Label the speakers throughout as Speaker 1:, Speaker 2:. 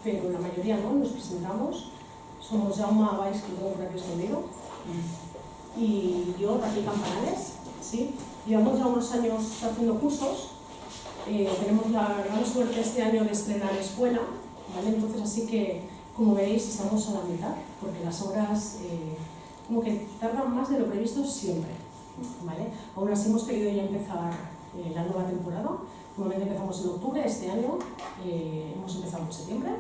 Speaker 1: pero la mayoría no, nos presentamos. Somos Jaume Valls, que tengo por aquí escondido, y yo, Raquel Campanales, ¿sí? Llevamos ya unos años haciendo cursos, tenemos la gran suerte este año de estrenar escuela, ¿vale? Entonces, así que, como veis, estamos a la mitad, porque las obras como que tardan más de lo previsto siempre, ¿vale? Aún así hemos querido ya empezar la nueva temporada. Normalmente empezamos en octubre, este año hemos empezado en septiembre.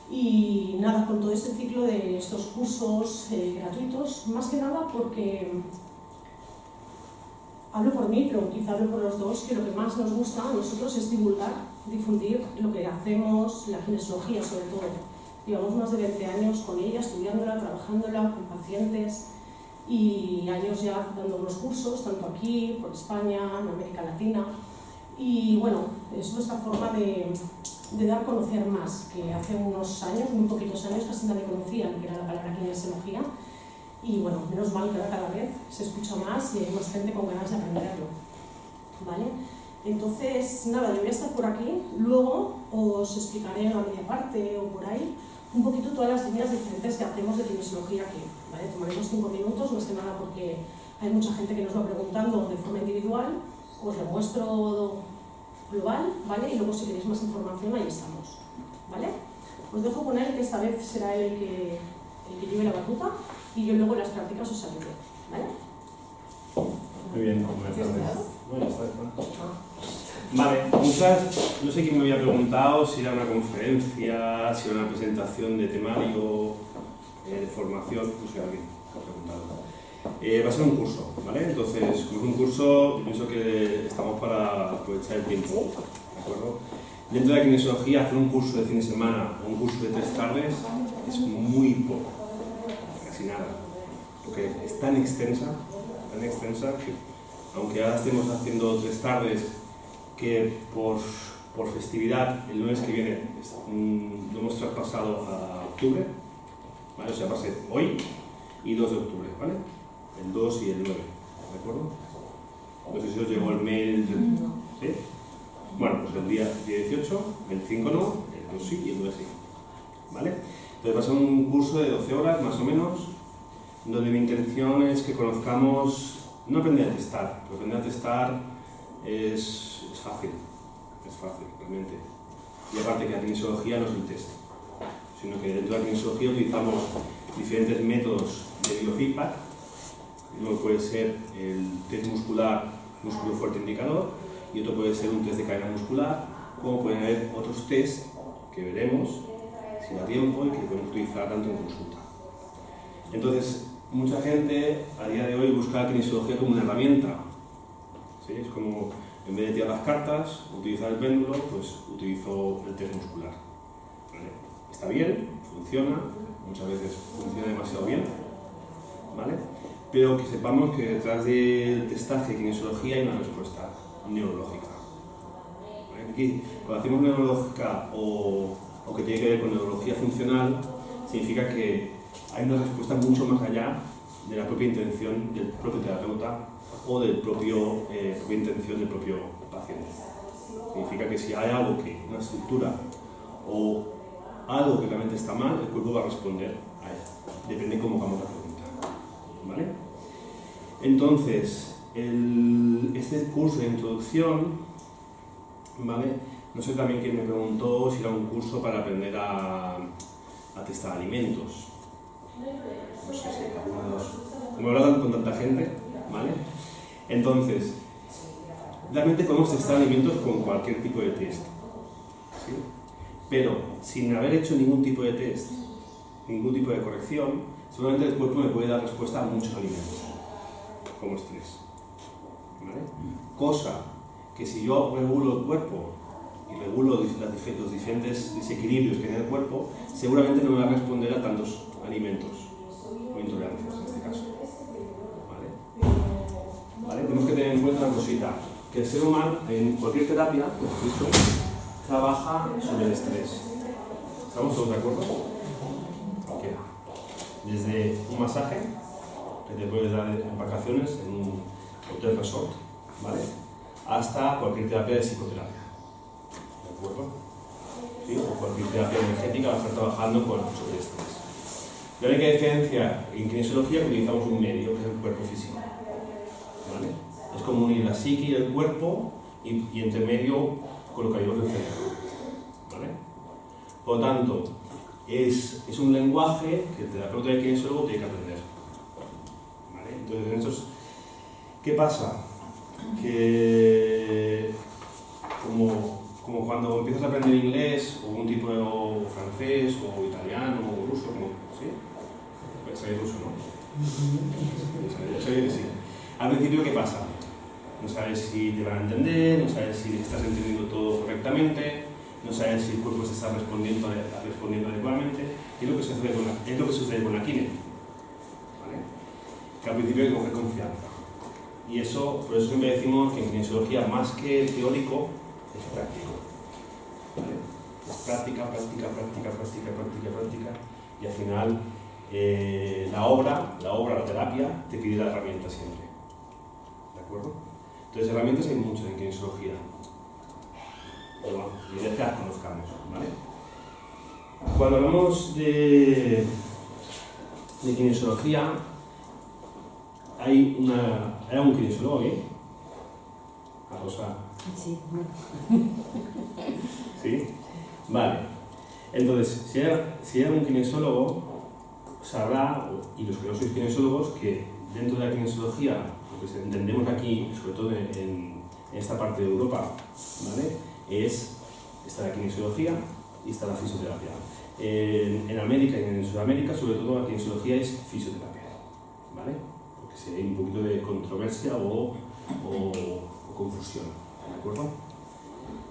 Speaker 1: Y nada, con todo este ciclo de estos cursos gratuitos, más que nada porque hablo por mí, pero quizá hablo por los dos, que lo que más nos gusta a nosotros es divulgar, difundir lo que hacemos, la kinesiología sobre todo. Llevamos más de 20 años con ella, estudiándola, trabajándola con pacientes y años ya dando los cursos, tanto aquí, por España, en América Latina. Y bueno, es nuestra forma de dar a conocer más, que hace unos años, muy poquitos años, casi nadie conocía lo que era la palabra kinesiología. Y bueno, menos mal que ahora cada vez se escucha más y hay más gente con ganas de aprenderlo, ¿vale? Entonces, nada, yo voy a estar por aquí, luego os explicaré en la media parte o por ahí un poquito todas las líneas diferentes que hacemos de kinesiología aquí, ¿vale? Tomaremos 5 minutos, más que nada porque hay mucha gente que nos va preguntando de forma individual, os lo muestro global, ¿vale? Y luego si queréis más información, ahí estamos, ¿vale? Os dejo con él, que esta vez será el que lleve la batuta, y yo luego en las prácticas os ayudo, ¿vale?
Speaker 2: Muy bien, buenas tardes. Bueno, ya está. Vale, no sé quién me había preguntado si era una conferencia, si era una presentación de temario, de formación, no sé, alguien me ha preguntado. Va a ser un curso, ¿vale? Entonces, como es un curso, pienso que estamos para aprovechar el tiempo, ¿de acuerdo? Dentro de la kinesiología, hacer un curso de fin de semana o un curso de 3 tardes es muy poco, casi nada, porque es tan extensa que, aunque ahora estemos haciendo 3 tardes, que por festividad, el lunes que viene lo hemos traspasado a octubre, ¿vale? O sea, va a ser hoy y 2 de octubre, ¿vale? El 2 y el 9, ¿de acuerdo? No sé si os llegó el mail, ¿sí? Bueno, pues el día 18, el 5 no, el 2 sí y el 9 sí, ¿vale? Entonces va a ser un curso de 12 horas, más o menos, donde mi intención es que conozcamos, no aprender a testar, pero aprender a testar es fácil, realmente. Y aparte que la kinesiología no es un test, sino que dentro de la kinesiología utilizamos diferentes métodos de biofeedback. Uno puede ser el test muscular, músculo fuerte indicador, y otro puede ser un test de cadena muscular, como pueden haber otros test que veremos si da tiempo y que podemos utilizar tanto en consulta. Entonces, mucha gente a día de hoy busca la kinesiología como una herramienta, ¿sí? Es como, en vez de tirar las cartas, utilizar el péndulo, pues utilizo el test muscular, ¿vale? Está bien, funciona, muchas veces funciona demasiado bien, ¿vale? Pero que sepamos que detrás del testaje de kinesiología hay una respuesta neurológica, ¿vale? Aquí, cuando hacemos neurológica o que tiene que ver con neurología funcional, significa que hay una respuesta mucho más allá de la propia intención del propio terapeuta o del propia intención del propio paciente. Significa que si hay algo que, una estructura o algo que realmente está mal, el cuerpo va a responder a él. Depende de cómo hagamos la pregunta, ¿vale? Entonces, este curso de introducción, ¿vale? No sé también quién me preguntó si era un curso para aprender a testar alimentos. No sé si alguno de los... Como he hablado con tanta gente, ¿vale? Entonces, realmente podemos testar alimentos con cualquier tipo de test, ¿sí? Pero sin haber hecho ningún tipo de test, ningún tipo de corrección, seguramente el cuerpo me puede dar respuesta a muchos alimentos, como estrés, ¿vale? Cosa que si yo regulo el cuerpo y regulo los diferentes desequilibrios que tiene el cuerpo, seguramente no me va a responder a tantos alimentos o intolerancias en este caso, ¿vale? Tenemos que tener en cuenta una cosita, que el ser humano en cualquier terapia, como he dicho, trabaja sobre el estrés. ¿Estamos todos de acuerdo? Cualquiera. Desde un masaje que te puedes dar en vacaciones en un hotel resort, ¿vale? Hasta cualquier terapia de psicoterapia. ¿De acuerdo? ¿Sí? O cualquier terapia energética va a estar trabajando sobre estrés. La única diferencia en kinesiología es que utilizamos un medio, que es el cuerpo físico. ¿Vale? Es como unir la psique y el cuerpo y entre medio colocaríamos el cerebro. ¿Vale? Por lo tanto, es un lenguaje que el terapeuta y el kinesiólogo tiene que aprender. ¿Vale? Entonces, ¿qué pasa? Que como cuando empiezas a aprender inglés o un tipo de francés o italiano o ruso, ¿sí? Pues sabéis ruso, ¿no? Ya sabéis que sí. Al principio, ¿qué pasa? No sabes si te van a entender, no sabes si estás entendiendo todo correctamente, no sabes si el cuerpo se está respondiendo adecuadamente. Y es lo que sucede con la kine. ¿Vale? Que al principio hay que coger confianza. Y eso, por eso siempre decimos que en kinesiología, más que teórico, es práctico. ¿Vale? Es práctica. Y al final, la terapia, te pide la herramienta siempre. ¿De acuerdo? Entonces, herramientas hay muchas en kinesiología. Pero bueno, la idea es que las conozcamos. ¿Vale? Cuando hablamos de kinesiología, era un kinesiólogo, ¿eh? A Rosa.
Speaker 3: Sí.
Speaker 2: ¿Sí? Vale. Entonces, si era un kinesiólogo, sabrá, y los que no sois kinesiólogos, que dentro de la kinesiología, lo que entendemos aquí, sobre todo en esta parte de Europa, ¿vale? Está la kinesiología y está la fisioterapia. En América y en Sudamérica, sobre todo, la kinesiología es fisioterapia, ¿vale? Porque si hay un poquito de controversia o confusión, ¿de acuerdo?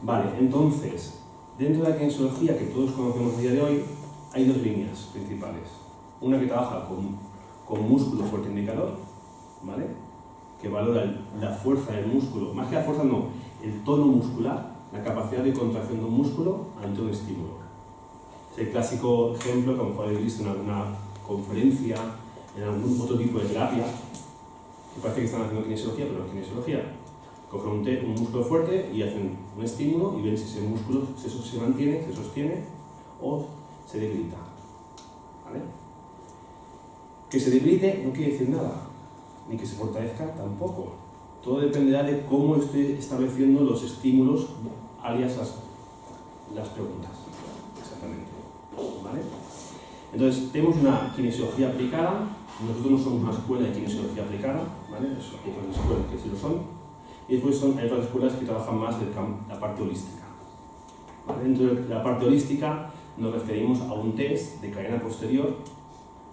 Speaker 2: Vale, entonces, dentro de la kinesiología que todos conocemos a día de hoy, hay dos líneas principales. Una que trabaja con músculo fuerte indicador, ¿vale? Que valora la fuerza del músculo, más que la fuerza no, el tono muscular, la capacidad de contracción de un músculo ante un estímulo. Es el clásico ejemplo que a lo mejor habéis visto en alguna conferencia, en algún otro tipo de terapia, que parece que están haciendo kinesiología, pero no es kinesiología. Cogen un músculo fuerte y hacen un estímulo y ven si ese músculo se mantiene, se sostiene o se debilita. ¿Vale? Que se debilite no quiere decir nada, ni que se fortalezca tampoco. Todo dependerá de cómo esté estableciendo los estímulos, alias las preguntas. Exactamente. ¿Vale? Entonces, tenemos una kinesiología aplicada. Nosotros no somos una escuela de kinesiología aplicada, ¿vale? Hay otras escuelas que sí lo son. Y después hay otras escuelas que trabajan más la parte holística. ¿Vale? Dentro de la parte holística nos referimos a un test de cadena posterior,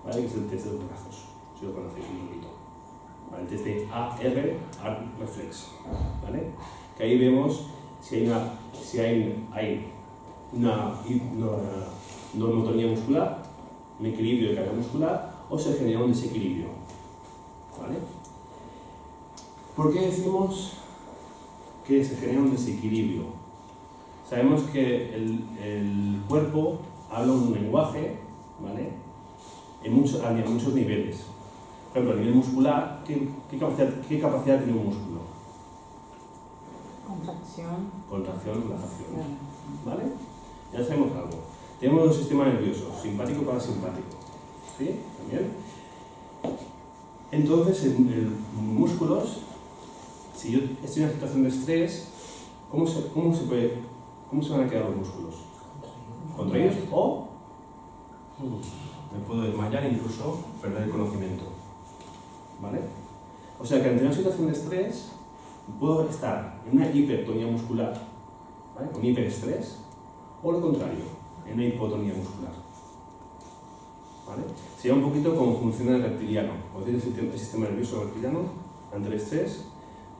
Speaker 2: ¿vale? Que es el test de los brazos, si lo conocéis un poquito. ¿Vale? El test de AR Reflex, ¿vale? Que ahí vemos si hay una normotonía muscular, un equilibrio de carga muscular, o se genera un desequilibrio. ¿Vale? ¿Por qué decimos que se genera un desequilibrio? Sabemos que el cuerpo habla un lenguaje, ¿vale? A muchos niveles. Por ejemplo, a nivel muscular, ¿qué capacidad tiene un músculo? Contracción, relajación. ¿Vale? Ya sabemos algo. Tenemos un sistema nervioso, simpático y parasimpático. ¿Sí? ¿También? Entonces, en músculos, si yo estoy en una situación de estrés, ¿cómo se van a quedar los músculos? ¿Contraídos o me puedo desmayar, incluso perder el conocimiento? ¿Vale? O sea que ante una situación de estrés puedo estar en una hipertonía muscular, ¿vale? Un hiperestrés, o lo contrario, en una hipotonía muscular. ¿Vale? Sería un poquito como funciona el reptiliano. Cuando tienes el sistema nervioso reptiliano, ante el estrés,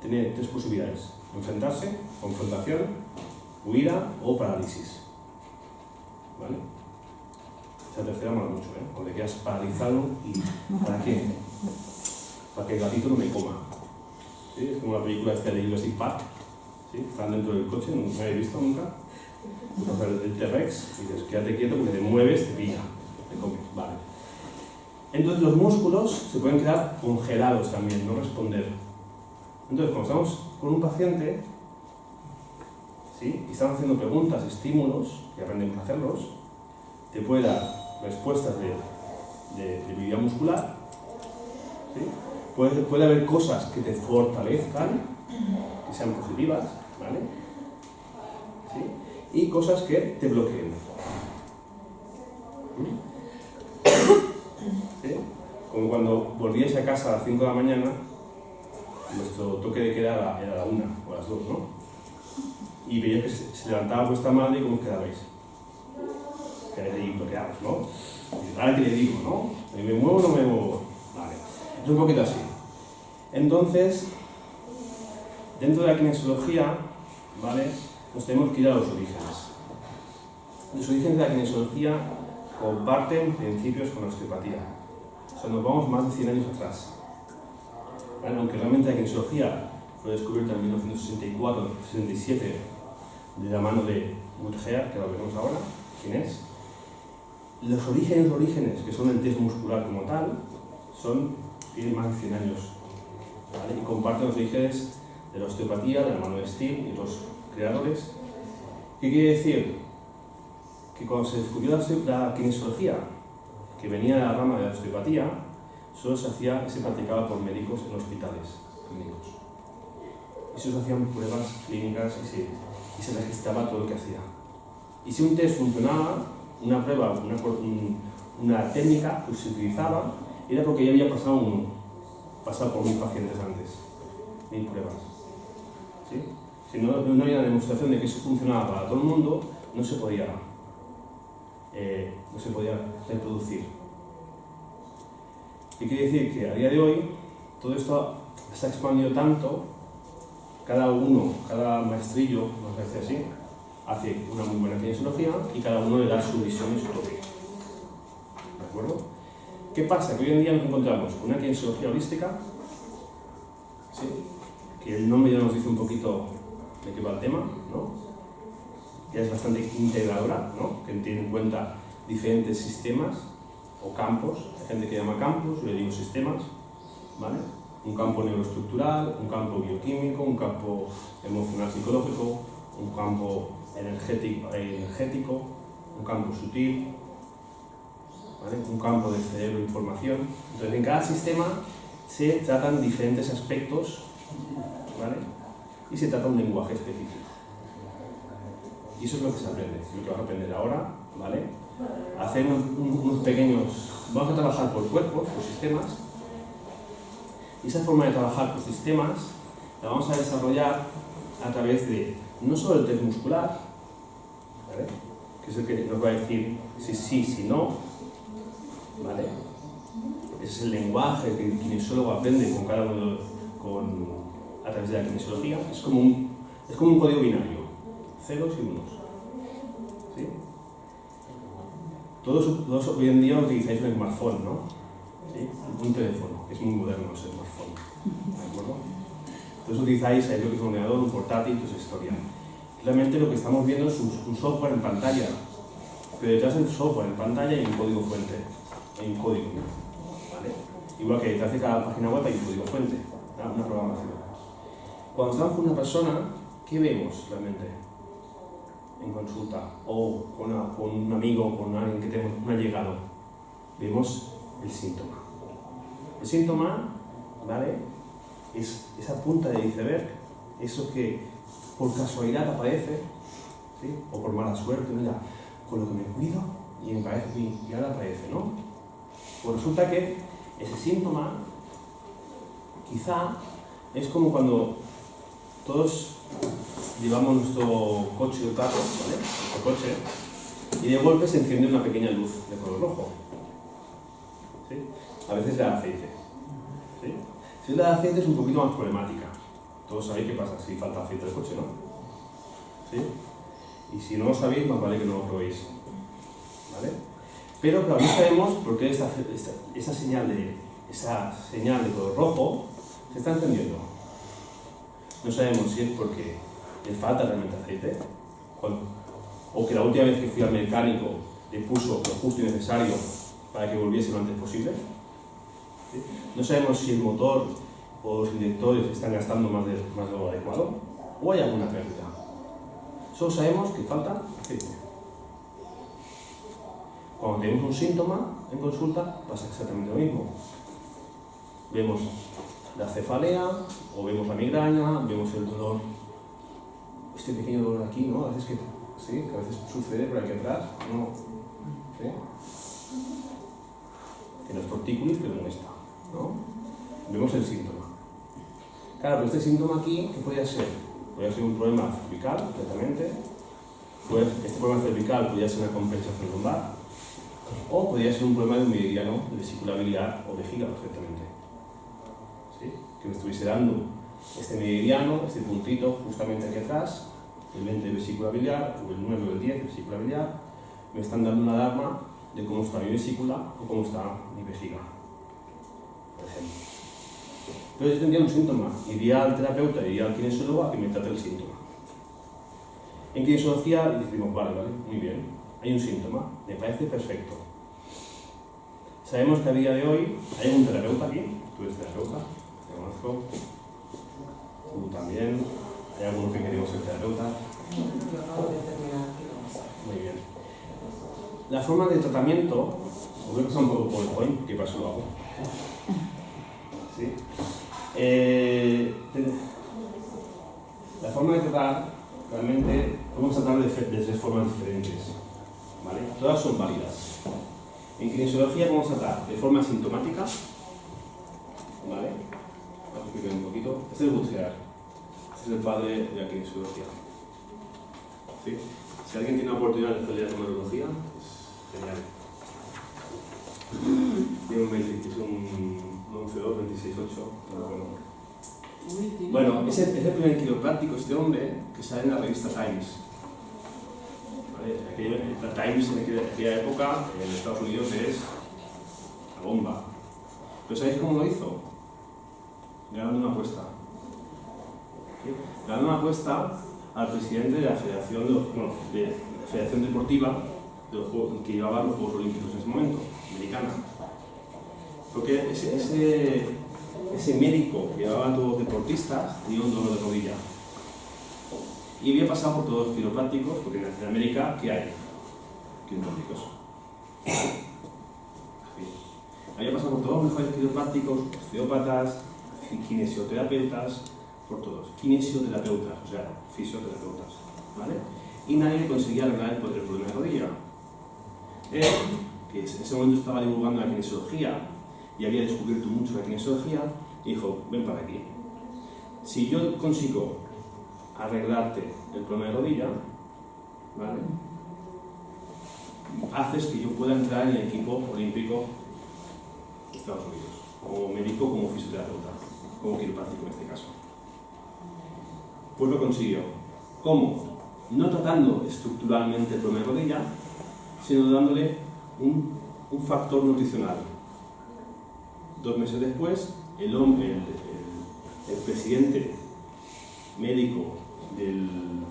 Speaker 2: tiene tres posibilidades: enfrentarse, confrontación, huida o parálisis. ¿Vale? Esa tercera mola mucho, ¿eh? Cuando te quedas paralizado y ¿para qué? Para que el gatito no me coma. ¿Sí? Es como la película esta de Jurassic Park. ¿Sí? Están dentro del coche, no la habéis visto nunca. O sea, el T-Rex, y dices, quédate quieto porque te mueves, te pilla, te come. Vale. Entonces los músculos se pueden quedar congelados también, no responder. Entonces, cuando estamos con un paciente, ¿sí? Y estamos haciendo preguntas, estímulos, que aprendemos a hacerlos, te puede dar respuestas de actividad muscular, ¿sí? Puede haber cosas que te fortalezcan, que sean positivas, ¿vale? ¿Sí? Y cosas que te bloqueen. ¿Sí? Como cuando volvíais a casa a las 5 de la mañana, nuestro toque de queda era a la 1 o a las 2, ¿no? Y veíais que se levantaba vuestra madre y ¿cómo os quedabais? Quedáis ahí bloqueados, ¿no? Y ahora que le digo, ¿no? ¿Me muevo o no me muevo? Vale. Es un poquito así. Entonces, dentro de la kinesiología, ¿vale? Nos tenemos que ir a los orígenes. Los orígenes de la kinesiología comparten principios con la osteopatía. O sea, nos vamos más de 100 años atrás. ¿Vale? Aunque realmente la kinesiología fue descubierta en 1964-67 de la mano de Mutger, que lo veremos ahora, ¿quién es? Los orígenes, que son el test muscular como tal, tienen más de 100 años. ¿Vale? Y comparten los orígenes de la osteopatía, de la mano de Steele y los creadores. ¿Qué quiere decir? Que cuando se descubrió la kinesiología, que venía de la rama de la osteopatía, solo se practicaba por médicos en hospitales clínicos. Y solo se hacían pruebas clínicas y se registraba todo lo que hacía. Y si un test funcionaba, una prueba, una técnica que se utilizaba, era porque ya había pasado por 1000 pacientes antes, 1000 pruebas. ¿Sí? Si no había una demostración de que eso funcionaba para todo el mundo, no se podía reproducir. ¿Qué quiere decir? Que a día de hoy todo esto se ha expandido tanto, cada maestrillo, vamos a decir así, hace una muy buena kinesiología y cada uno le da su visión y su toque. ¿De acuerdo? ¿Qué pasa? Que hoy en día nos encontramos con una kinesiología holística, ¿sí? Que el nombre ya nos dice un poquito de qué va el tema, ¿no? Que es bastante integradora, ¿no? Que tiene en cuenta diferentes sistemas o campos. Hay gente que llama campos, yo le digo sistemas, ¿vale? Un campo neuroestructural, un campo bioquímico, un campo emocional psicológico, un campo energético, un campo sutil, ¿vale? Un campo de cerebro e información. Entonces, en cada sistema se tratan diferentes aspectos, ¿vale? Y se trata un lenguaje específico. Y eso es lo que se aprende, lo que vas a aprender ahora, ¿vale? Hacer unos pequeños... Vamos a trabajar por cuerpos, por sistemas, y esa forma de trabajar por sistemas la vamos a desarrollar a través de no solo el test muscular, ¿vale? Que es el que nos va a decir si sí, si no, ¿vale? Ese es el lenguaje que el kinesiólogo aprende con cada uno a través de la kinesiología. Es como un código binario, ceros y unos. ¿Sí? Todos hoy en día utilizáis un smartphone, ¿no? ¿Sí? Un teléfono, que es muy moderno el smartphone. ¿De acuerdo? Entonces utilizáis lo que es un ordenador, un portátil, toda esa historia. Realmente lo que estamos viendo es un software en pantalla, pero detrás del software en pantalla hay un código fuente, hay un código, ¿vale? Igual que detrás de cada página web hay un código fuente, ¿no? Una programación. Cuando estamos con una persona, ¿qué vemos realmente en consulta? O con un amigo, con alguien que tenemos un allegado, vemos el síntoma. El síntoma, ¿vale? Es esa punta del iceberg, eso que por casualidad aparece, ¿sí? O por mala suerte, mira, con lo que me cuido y ahora aparece, ¿no? Pues resulta que ese síntoma quizá es como cuando todos llevamos nuestro coche de carro, ¿vale? Nuestro coche, y de golpe se enciende una pequeña luz de color rojo, ¿sí? A veces le da aceite, ¿sí? Si le da aceite es un poquito más problemática. Todos sabéis qué pasa si falta aceite del coche, ¿no? ¿Sí? Y si no lo sabéis, más vale que no lo probéis, ¿vale? Pero claro, no sabemos por qué esa señal de color rojo se está encendiendo. No sabemos si es porque le falta realmente aceite, o que la última vez que fui al mecánico le puso lo justo y necesario para que volviese lo antes posible. ¿Sí? No sabemos si el motor o los inyectores están gastando más de lo adecuado, o hay alguna pérdida. Solo sabemos que falta aceite. Cuando tenemos un síntoma en consulta pasa exactamente lo mismo. Vemos la cefalea, o vemos la migraña, vemos el dolor, este pequeño dolor aquí, ¿no? A veces que, sí, que a veces sucede por aquí atrás, ¿no? ¿Sí? Que no es tortícolis, pero molesta, ¿no? Vemos el síntoma. Claro, pero este síntoma aquí, ¿qué podría ser? Podría ser un problema cervical, completamente. Este problema cervical podría ser una compensación lumbar, o podría ser un problema de un meridiano de vesícula biliar o vejiga, perfectamente. ¿Sí? Que me estuviese dando este meridiano, este puntito justamente aquí atrás, el 20 de vesícula biliar, o el 9 o el 10 de vesícula biliar, me están dando una alarma de cómo está mi vesícula o cómo está mi vejiga, por ejemplo. Entonces yo tendría un síntoma, iría al terapeuta, iría al kinesiólogo a que me trate el síntoma. En kinesiología decimos, vale, muy bien, hay un síntoma, me parece perfecto. Sabemos que a día de hoy hay un terapeuta aquí, tú eres terapeuta, te conozco, tú también, hay algunos que queremos ser terapeutas. Muy bien. La forma de tratamiento, os voy a pasar un poco por el point, que paso lo hago. ¿Sí? La forma de tratar, realmente, vamos a tratar de tres formas diferentes, ¿vale? Todas son válidas. En kinesiología vamos a tratar de forma sintomática, ¿vale? Vamos a explicar un poquito. Este es el bucear, este es el padre de la kinesiología. ¿Sí? Si alguien tiene la oportunidad de estudiar numerología, es genial. Tiene un 20, es un 11-2, 26-8, bueno, es el primer quiropráctico, este hombre, que sale en la revista Times. ¿Vale? La Times en aquella época, en Estados Unidos, es la bomba. ¿Pero sabéis cómo lo hizo? Ganando una apuesta. ¿Sí? Ganando una apuesta al presidente de la Federación, de la Federación Deportiva de los Juegos, que llevaba los Juegos Olímpicos en ese momento, americana. Porque ese médico que llevaba a todos los deportistas tenía un dolor de rodilla. Y había pasado por todos los quiroprácticos, porque en América, ¿qué hay? Quiroprácticos. Había pasado por todos los mejores quiroprácticos, osteópatas, kinesioterapeutas, por todos. Kinesioterapeutas, o sea, fisioterapeutas. ¿Vale? Y nadie conseguía arreglar el problema de rodilla. Él, que en ese momento estaba divulgando la kinesiología y había descubierto mucho la kinesiología, dijo, ven para aquí. Si yo consigo arreglarte el problema de rodilla, ¿vale? Haces que yo pueda entrar en el equipo olímpico de Estados Unidos, como médico, como fisioterapeuta, como quiropráctico en este caso. Pues lo consiguió. ¿Cómo? No tratando estructuralmente el problema de rodilla, sino dándole un factor nutricional. 2 meses después, el presidente médico del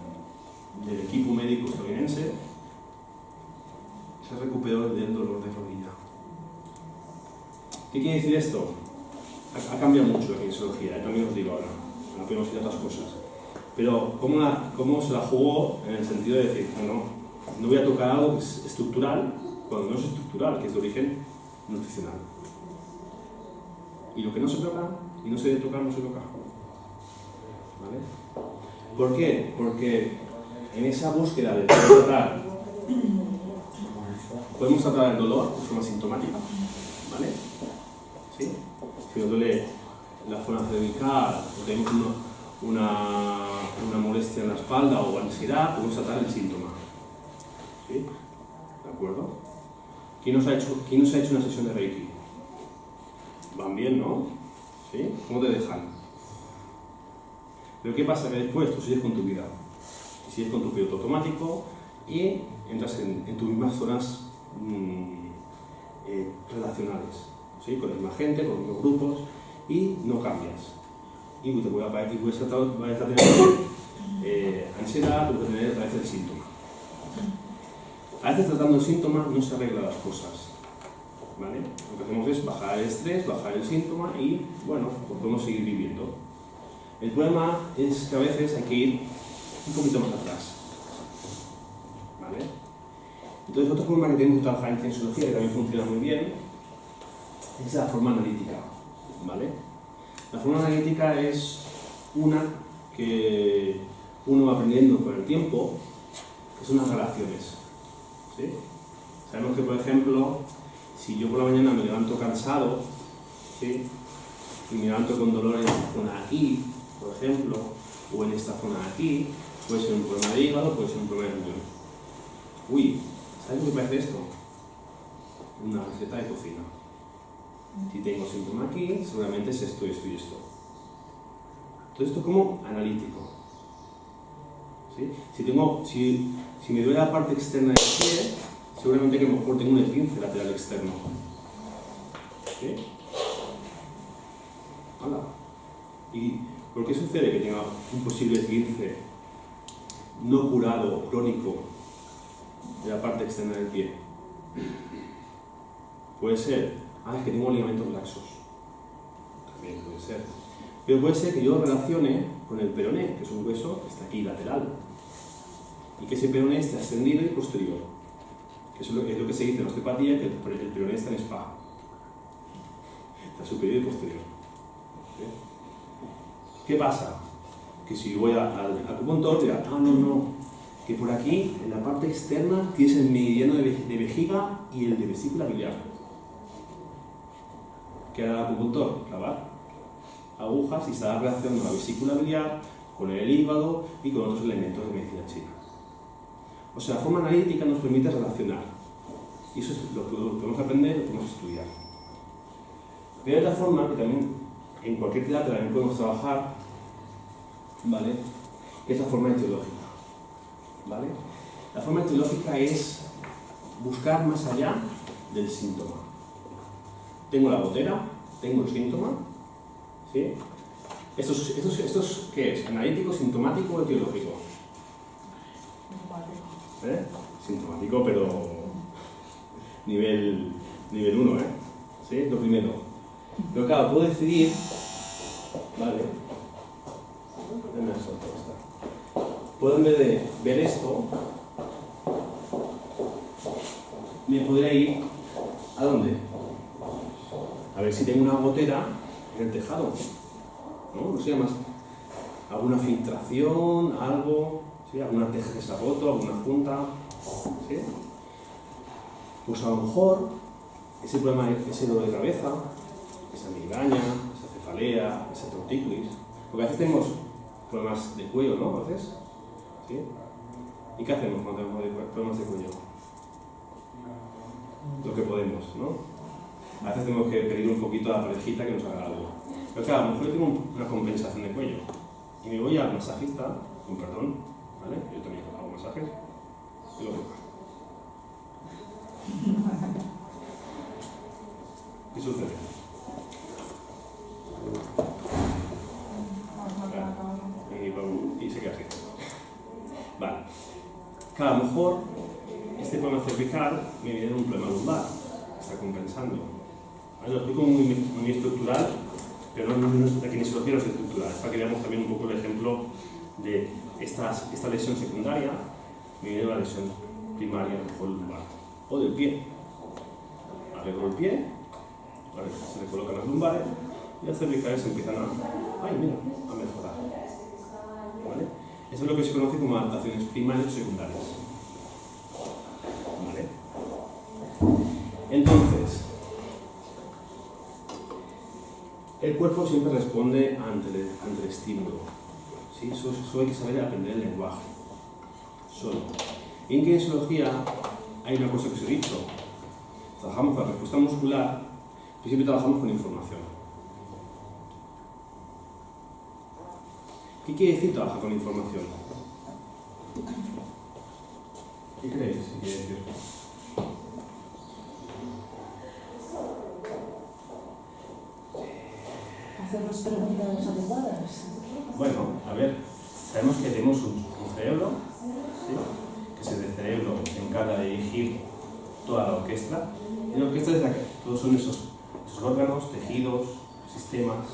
Speaker 2: equipo médico estadounidense se recuperó del dolor de rodilla. ¿Qué quiere decir esto? Ha cambiado mucho la kinesiología, también os digo ahora, no podemos ir a otras cosas. Pero ¿cómo se la jugó en el sentido de decir, no voy a tocar algo que es estructural, cuando no es estructural, que es de origen nutricional? Y lo que no se toca, y no se debe tocar, no se toca. ¿Vale? ¿Por qué? Porque en esa búsqueda de poder tratar, podemos tratar el dolor de forma sintomática, ¿vale? ¿Sí? Si nos duele la zona cervical, o tenemos una molestia en la espalda o ansiedad, podemos tratar el síntoma. ¿Sí? ¿De acuerdo? ¿Quién nos ha hecho una sesión de Reiki? Van bien, ¿no? ¿Sí? ¿Cómo te dejan? Pero ¿qué pasa? Que después tú sigues con tu vida. Sigues con tu piloto automático y entras en tus mismas zonas relacionales. ¿Sí? Con la misma gente, con los mismos grupos, y no cambias. Y te puedes estar teniendo ansiedad, puedes tener otra vez el síntoma. A veces tratando el síntoma no se arreglan las cosas. ¿Vale? Lo que hacemos es bajar el estrés, bajar el síntoma y, bueno, pues podemos seguir viviendo. El problema es que a veces hay que ir un poquito más atrás. ¿vale? Entonces, otra forma que tenemos de trabajar en kinesiología, que también funciona muy bien, es la forma analítica, ¿vale? La forma analítica es una que uno va aprendiendo con el tiempo, que son las relaciones, ¿sí? Sabemos que, por ejemplo, si yo por la mañana me levanto cansado, ¿sí? Y me levanto con dolor en esta zona de aquí, por ejemplo, o en esta zona de aquí, puede ser un problema de hígado, puede ser un problema de riñón. Uy, ¿sabes lo que parece esto? Una receta de cocina. Si tengo síntoma aquí, seguramente es esto, esto y esto. Todo esto como analítico. ¿Sí? Si me duele la parte externa del pie, seguramente que a lo mejor tengo un esguince lateral externo. ¿Sí? Hola. ¿Y por qué sucede que tenga un posible esguince no curado, crónico, de la parte externa del pie? Puede ser, es que tengo ligamentos laxos. También puede ser. Pero puede ser que yo relacione con el peroné, que es un hueso que está aquí, lateral. Y que ese peroné está extendido y posterior. Que eso es lo que se dice en osteopatía, que el peroné está en spa. Está superior y posterior. ¿Sí? ¿Qué pasa? Que si voy al acupuntor, dirá, no, que por aquí, en la parte externa, tienes el meridiano de vejiga y el de vesícula biliar. ¿Qué hará el acupuntor? Clavar agujas y estará relacionando la vesícula biliar con el hígado y con otros elementos de medicina china. O sea, la forma analítica nos permite relacionar. Y eso es lo que podemos aprender, lo podemos estudiar. Pero hay otra forma que también, en cualquier terapia también podemos trabajar, ¿vale? Que es la forma etiológica, ¿vale? La forma etiológica es buscar más allá del síntoma. Tengo la gotera, tengo el síntoma, ¿sí? ¿Estos qué es? ¿Analítico, sintomático o etiológico? Sintomático, pero nivel 1, ¿sí? Lo primero. Pero claro, puedo decidir, ¿vale? Puedo, en vez de ver esto, me podría ir ¿a dónde? A ver si tengo una gotera en el tejado, ¿no? No sé, más alguna filtración, algo, ¿sí? Alguna teja que se ha roto, alguna junta, ¿sí? Pues a lo mejor ese problema, ese dolor de cabeza, esa migraña, esa cefalea, esa tortícolis, porque a veces tenemos problemas de cuello, ¿no? A veces, ¿sí? ¿Y qué hacemos cuando tenemos problemas de cuello? Lo que podemos, ¿no? A veces tenemos que pedir un poquito a la parejita que nos haga algo. Pero claro, a lo mejor yo tengo una compensación de cuello y me voy al masajista, con perdón, ¿vale? Yo también hago masajes y lo toco. ¿Qué sucede? Y se queda así. Vale. Claro, a lo mejor este problema cervical me viene de un problema lumbar, está compensando. Lo explico muy estructural, pero la kinesiología no es estructural, es para que veamos también un poco el ejemplo de esta lesión secundaria, me viene de una lesión primaria, a lo mejor lumbar, o del pie. Arreglo el pie, ¿vale? Se le colocan las lumbares y las cervicales empiezan a mejorar. ¿Vale? Eso es lo que se conoce como adaptaciones primarias o secundarias. ¿Vale? Entonces, el cuerpo siempre responde ante el estímulo. ¿Sí? Solo hay que saber aprender el lenguaje. Solo. Y en kinesiología hay una cosa que os he dicho. Trabajamos con la respuesta muscular y siempre trabajamos con información. ¿Qué quiere decir trabajar con información? ¿Qué creéis que quiere decir?
Speaker 3: Hacernos preguntas adecuadas.
Speaker 2: Bueno, a ver, sabemos que tenemos un cerebro, ¿sí? Que es el cerebro que se encarga de dirigir toda la orquesta. Y la orquesta es la que todos son esos órganos, tejidos, sistemas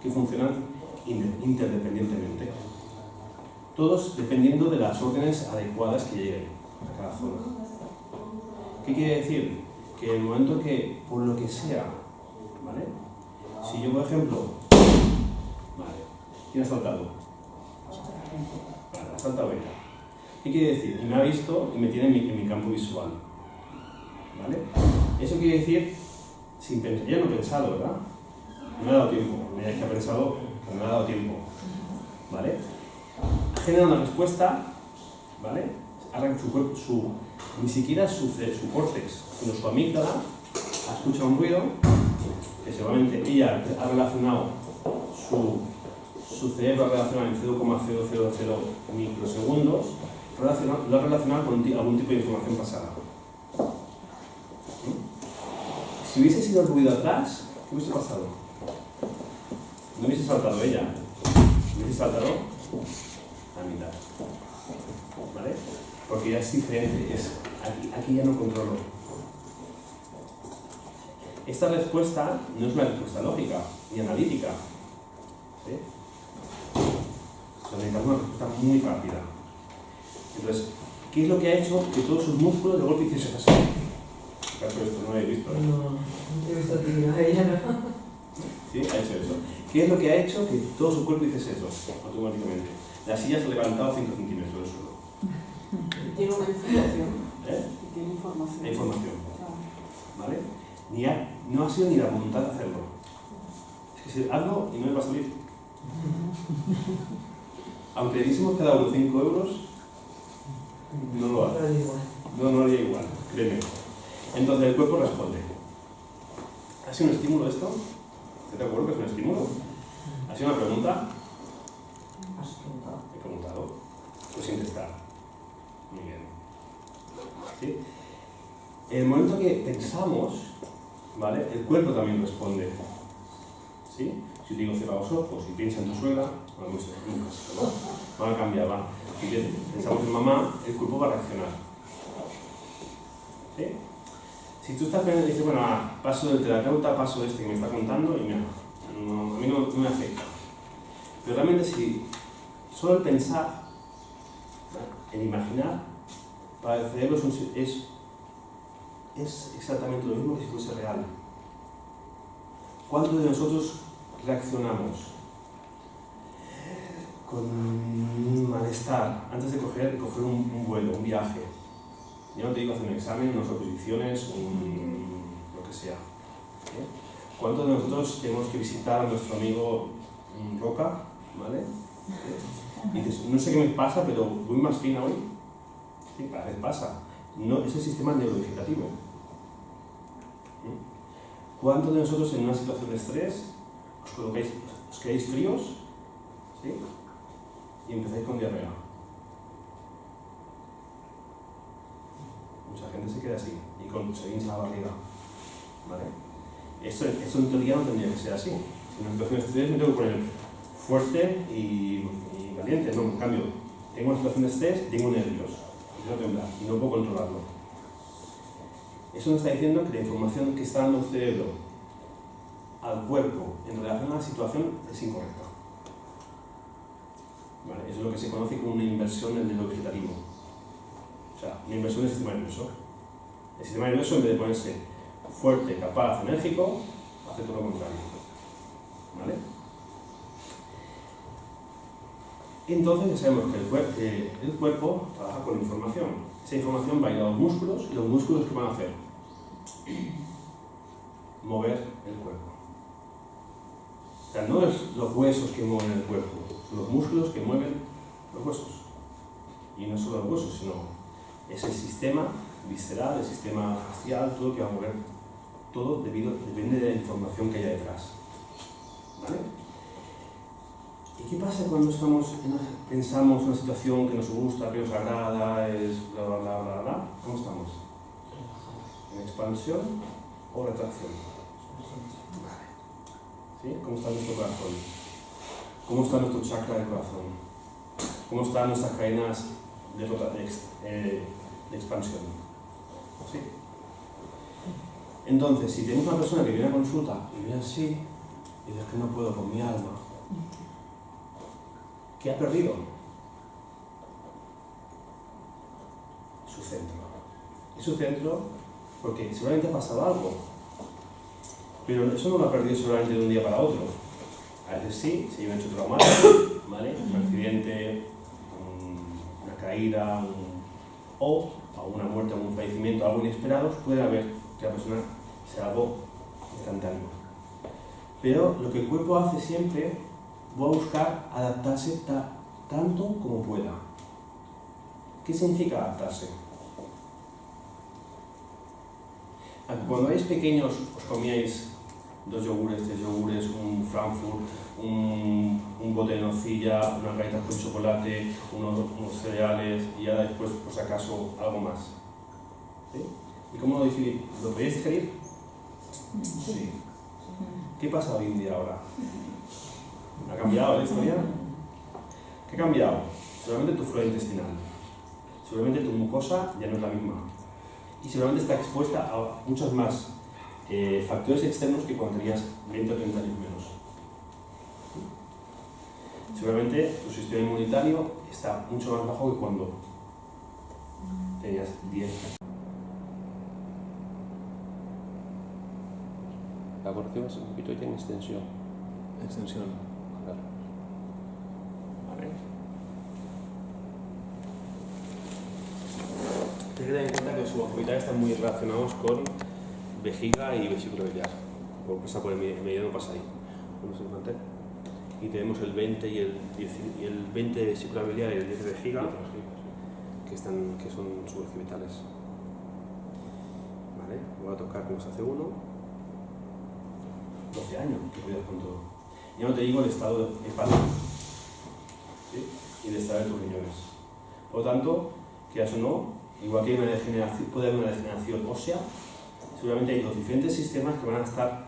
Speaker 2: que funcionan interdependientemente. Todos dependiendo de las órdenes adecuadas que lleguen. a cada zona. ¿Qué quiere decir? Que en el momento que, por lo que sea, ¿vale? Si yo, por ejemplo, vale, ¿quién ha saltado? Vale, ha saltado ella. ¿Qué quiere decir? Y me ha visto y me tiene en mi campo visual, ¿vale? Eso quiere decir, sin pensar, ya no he pensado, ¿verdad? No me ha dado tiempo, me diréis que ha pensado, pero no me ha dado tiempo, ¿vale? Ha generado una respuesta, ¿vale? Ahora su cuerpo, ni siquiera su córtex, sino su amígdala, ha escuchado un ruido que seguramente ella ha relacionado, su cerebro ha relacionado en 0,000 microsegundos, lo ha relacionado con algún tipo de información pasada. Si hubiese sido el ruido atrás, ¿qué hubiese pasado? No hubiese saltado ella, hubiese saltado a mitad, ¿vale? Porque ya es diferente, aquí ya no controlo. Esta respuesta no es una respuesta lógica ni analítica, ¿sí? Necesitamos una respuesta muy rápida. Entonces, ¿qué es lo que ha hecho que todos sus músculos de golpe hiciesen así? Caso esto no lo he visto, ¿eh?
Speaker 3: No he visto a ti, a ella no.
Speaker 2: Sí, ha hecho eso. ¿Qué es lo que ha hecho que todo su cuerpo hiciese eso automáticamente? La silla se ha levantado 5 centímetros del suelo.
Speaker 4: Tiene una información.
Speaker 2: ¿Eh?
Speaker 4: Tiene información.
Speaker 2: La información. ¿Vale? No ha sido ni la voluntad de hacerlo. Es que si hazlo y no me va a salir. Aunque le diésemos cada uno 5 euros, no lo hace. No lo haría igual, créeme. Entonces el cuerpo responde. ¿Ha sido un estímulo esto? ¿Estás de acuerdo que es un estímulo? ¿Ha sido una pregunta?
Speaker 3: Has preguntado.
Speaker 2: He preguntado. Pues sin testar. Muy bien. ¿Sí? En el momento que pensamos, ¿vale? El cuerpo también responde. ¿Sí? Si te digo cierra los ojos y piensa en tu suegra, ¿no? Van a cambiar, va. Si pensamos en mamá, el cuerpo va a reaccionar. ¿Sí? Si tú estás pensando y dices, bueno, paso del terapeuta, paso de este que me está contando y mira, a mí no me afecta. Pero realmente si solo el pensar, ¿no? El imaginar, para el cerebro es exactamente lo mismo que si fuese real. ¿Cuántos de nosotros reaccionamos con malestar antes de coger un vuelo, un viaje? Yo no te digo hacer un examen, unas oposiciones, lo que sea. ¿Eh? ¿Cuántos de nosotros tenemos que visitar a nuestro amigo Roca? ¿Vale? ¿Eh? Y dices, no sé qué me pasa, pero voy más fina hoy. Sí, a veces pasa. No, es el sistema neurovegetativo. ¿Eh? ¿Cuántos de nosotros en una situación de estrés os quedáis fríos? ¿Sí? Y empezáis con diarrea? Mucha gente se queda así y se hincha la barriga, ¿vale? Esto en teoría no tendría que ser así. Si en una situación de estrés me tengo que poner fuerte y valiente. No, en cambio, tengo una situación de estrés y tengo nervios, empiezo a temblar y no puedo controlarlo. Eso nos está diciendo que la información que está dando el cerebro al cuerpo en relación a la situación es incorrecta. ¿Vale? Eso es lo que se conoce como una inversión en el neurovegetativo. O sea, una inversión del sistema nervioso. El sistema nervioso, en vez de ponerse fuerte, capaz, enérgico, hace todo lo contrario. ¿Vale? Entonces ya sabemos que el cuerpo trabaja con información. Esa información va a ir a los músculos y los músculos ¿qué van a hacer? Mover el cuerpo. O sea, no es los huesos que mueven el cuerpo, son los músculos que mueven los huesos. Y no solo los huesos, sino es el sistema visceral, el sistema facial, todo lo que va a mover, todo depende de la información que haya detrás. ¿Vale? ¿Y qué pasa cuando pensamos en una situación que nos gusta, que nos agrada, es bla bla bla bla bla? ¿Cómo estamos? ¿En expansión o retracción? ¿Sí? ¿Cómo está nuestro corazón? ¿Cómo está nuestro chakra del corazón? ¿Cómo están nuestras cadenas de expansión? ¿Sí? Entonces, si tenemos una persona que viene a consulta y viene así, y dice que no puedo con mi alma, ¿qué ha perdido? Su centro. Es su centro porque seguramente ha pasado algo, pero eso no lo ha perdido seguramente de un día para otro. A veces sí, se lleva hecho traumado, ¿vale? Un accidente, una caída, o una muerte, un fallecimiento, algo inesperado, puede haber que la persona sea algo instantáneo. Pero lo que el cuerpo hace siempre, va a buscar adaptarse tanto como pueda. ¿Qué significa adaptarse? Cuando erais pequeños os comíais 2 yogures, 3 yogures, un Frankfurt, un bote de nocilla, unas galletas con chocolate, unos cereales y ya después, por si acaso, algo más. ¿Sí? ¿Y cómo lo decidís? ¿Lo podéis digerir? Sí. ¿Qué pasa hoy en día ahora? ¿Ha cambiado la historia? ¿Qué ha cambiado? Seguramente tu flora intestinal. Seguramente tu mucosa ya no es la misma. Y seguramente está expuesta a muchos más factores externos que cuando tenías 20 o 30 años menos. Seguramente tu sistema inmunitario está mucho más bajo que cuando tenías 10 años.
Speaker 5: La corrección es un poquito ya en extensión.
Speaker 2: Extensión.
Speaker 5: Claro.
Speaker 2: Vale. Hay que tener en cuenta que los suborbitales están muy relacionados con vejiga y vesícula biliar. O pasa por el mediano, pasa ahí. Vamos a encontrar. Y tenemos el 20 y el 20 de vesícula biliar y el 10 de vejiga, que son suborbitales. Vale, voy a tocar como se hace uno. 12 años, que cuidas con todo. Ya no te digo el estado hepático, ¿sí? Y el estado de tus riñones. Por lo tanto, quieras o no, igual que hay una degeneración, puede haber una degeneración ósea, seguramente hay los diferentes sistemas que van a estar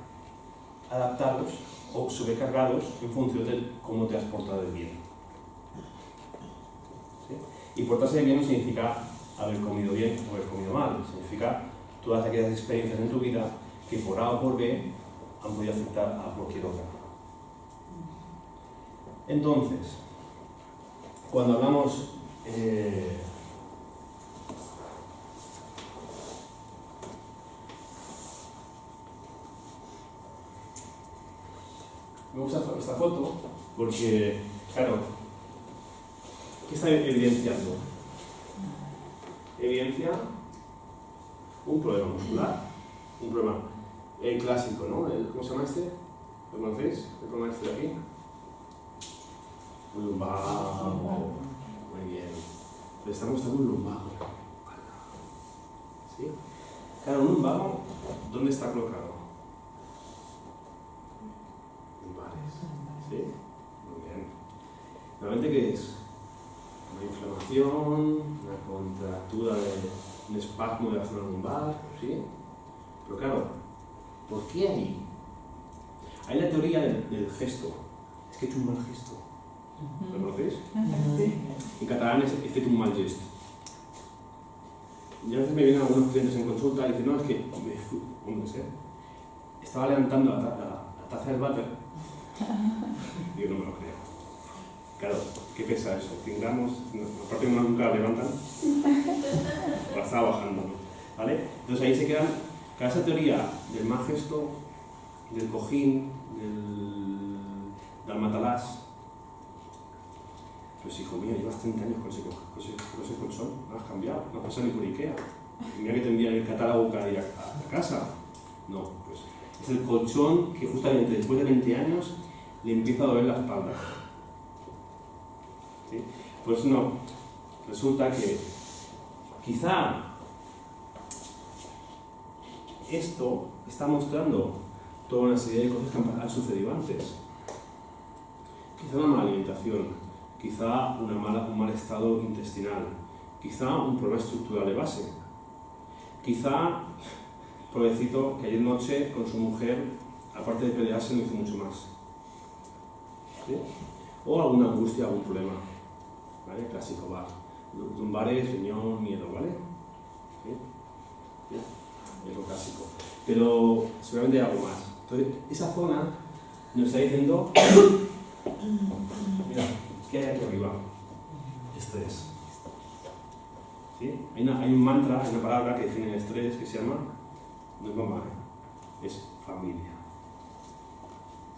Speaker 2: adaptados o sobrecargados en función de cómo te has portado de bien. ¿Sí? Y portarse de bien no significa haber comido bien o haber comido mal, significa todas aquellas experiencias en tu vida que por A o por B han podido afectar a cualquier otra. Entonces, cuando hablamos me gusta esta foto porque, claro, ¿qué está evidenciando? Evidencia un problema muscular, un problema clásico, ¿no? ¿Cómo se llama este? ¿Lo conocéis? ¿El problema este de aquí? Un lumbago. Muy bien. Le está mostrando un lumbago. ¿Sí? Claro, un lumbago, ¿dónde está colocado? Lumbares. ¿Sí? Muy bien. Normalmente, ¿qué es? Una inflamación, una contractura un espasmo de la zona lumbar, ¿sí? Pero claro, ¿por qué ahí? Hay la teoría del gesto. Es que he hecho un mal gesto. ¿Lo conocéis?
Speaker 4: Sí.
Speaker 2: En catalán es he fet un mal gesto. Y a veces me vienen algunos clientes en consulta y dicen, no, es que no sé, estaba levantando la taza del váter. Y yo no me lo creo. Claro, ¿qué pesa eso? 100 gramos, aparte nunca la levantan, la estaba bajando, ¿no? ¿Vale? Entonces ahí se quedan, cada esa teoría del mal gesto, del cojín, del matalás. Pues hijo mío, llevas 30 años con ese colchón, no has cambiado, no has pasado ni por Ikea. Y mira que te envían el catálogo cada día a casa. No, pues es el colchón que justamente después de 20 años le empieza a doler la espalda. ¿Sí? Pues no, resulta que quizá esto está mostrando toda una serie de cosas que han sucedido antes. Quizá una mala alimentación, quizá un mal estado intestinal, quizá un problema estructural de base, quizá, pobrecito, que ayer noche con su mujer, aparte de pelearse, no hizo mucho más. ¿Sí? O alguna angustia, algún problema. ¿Vale? Clásico, va. Lumbares, riñón, miedo, ¿vale? ¿Sí? ¿Sí? Es lo clásico. Pero seguramente hay algo más. Entonces, esa zona nos está diciendo, mira, ¿qué hay aquí arriba? Esto es. ¿Sí? Hay un mantra, hay una palabra que define el estrés que se llama, no es mamá, es familia.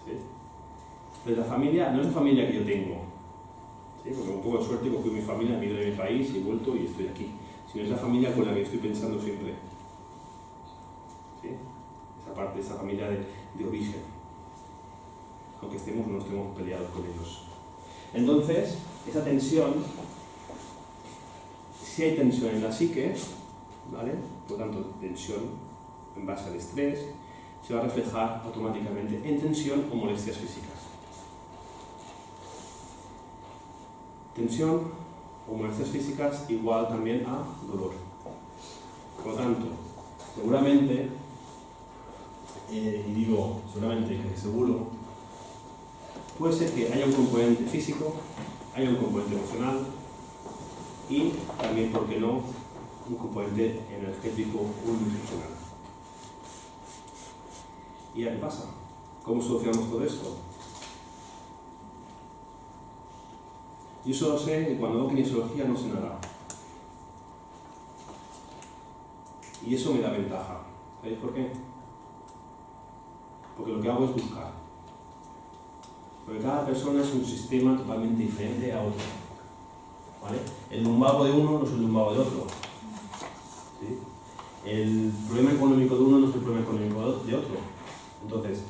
Speaker 2: ¿Sí? Entonces la familia no es la familia que yo tengo, ¿sí? Porque con un poco de suerte he cogido mi familia, me he ido de mi país, he vuelto y estoy aquí. Sino es la familia con la que estoy pensando siempre. ¿Sí? Esa parte, esa familia de origen. Aunque estemos o no estemos peleados con ellos. Entonces, esa tensión, si hay tensión en la psique, ¿vale? Por lo tanto, tensión en base al estrés, se va a reflejar automáticamente en tensión o molestias físicas. Tensión o molestias físicas igual también a dolor. Por lo tanto, seguramente, y digo seguramente que seguro, puede ser que haya un componente físico, haya un componente emocional y también, ¿por qué no?, un componente energético o nutricional. ¿Y ya qué pasa? ¿Cómo solucionamos todo esto? Yo solo sé que cuando hago kinesiología no sé nada. Y eso me da ventaja. ¿Sabéis por qué? Porque lo que hago es buscar. Porque cada persona es un sistema totalmente diferente a otro. ¿Vale? El lumbago de uno no es el lumbago de otro. ¿Sí? El problema económico de uno no es el problema económico de otro. Entonces,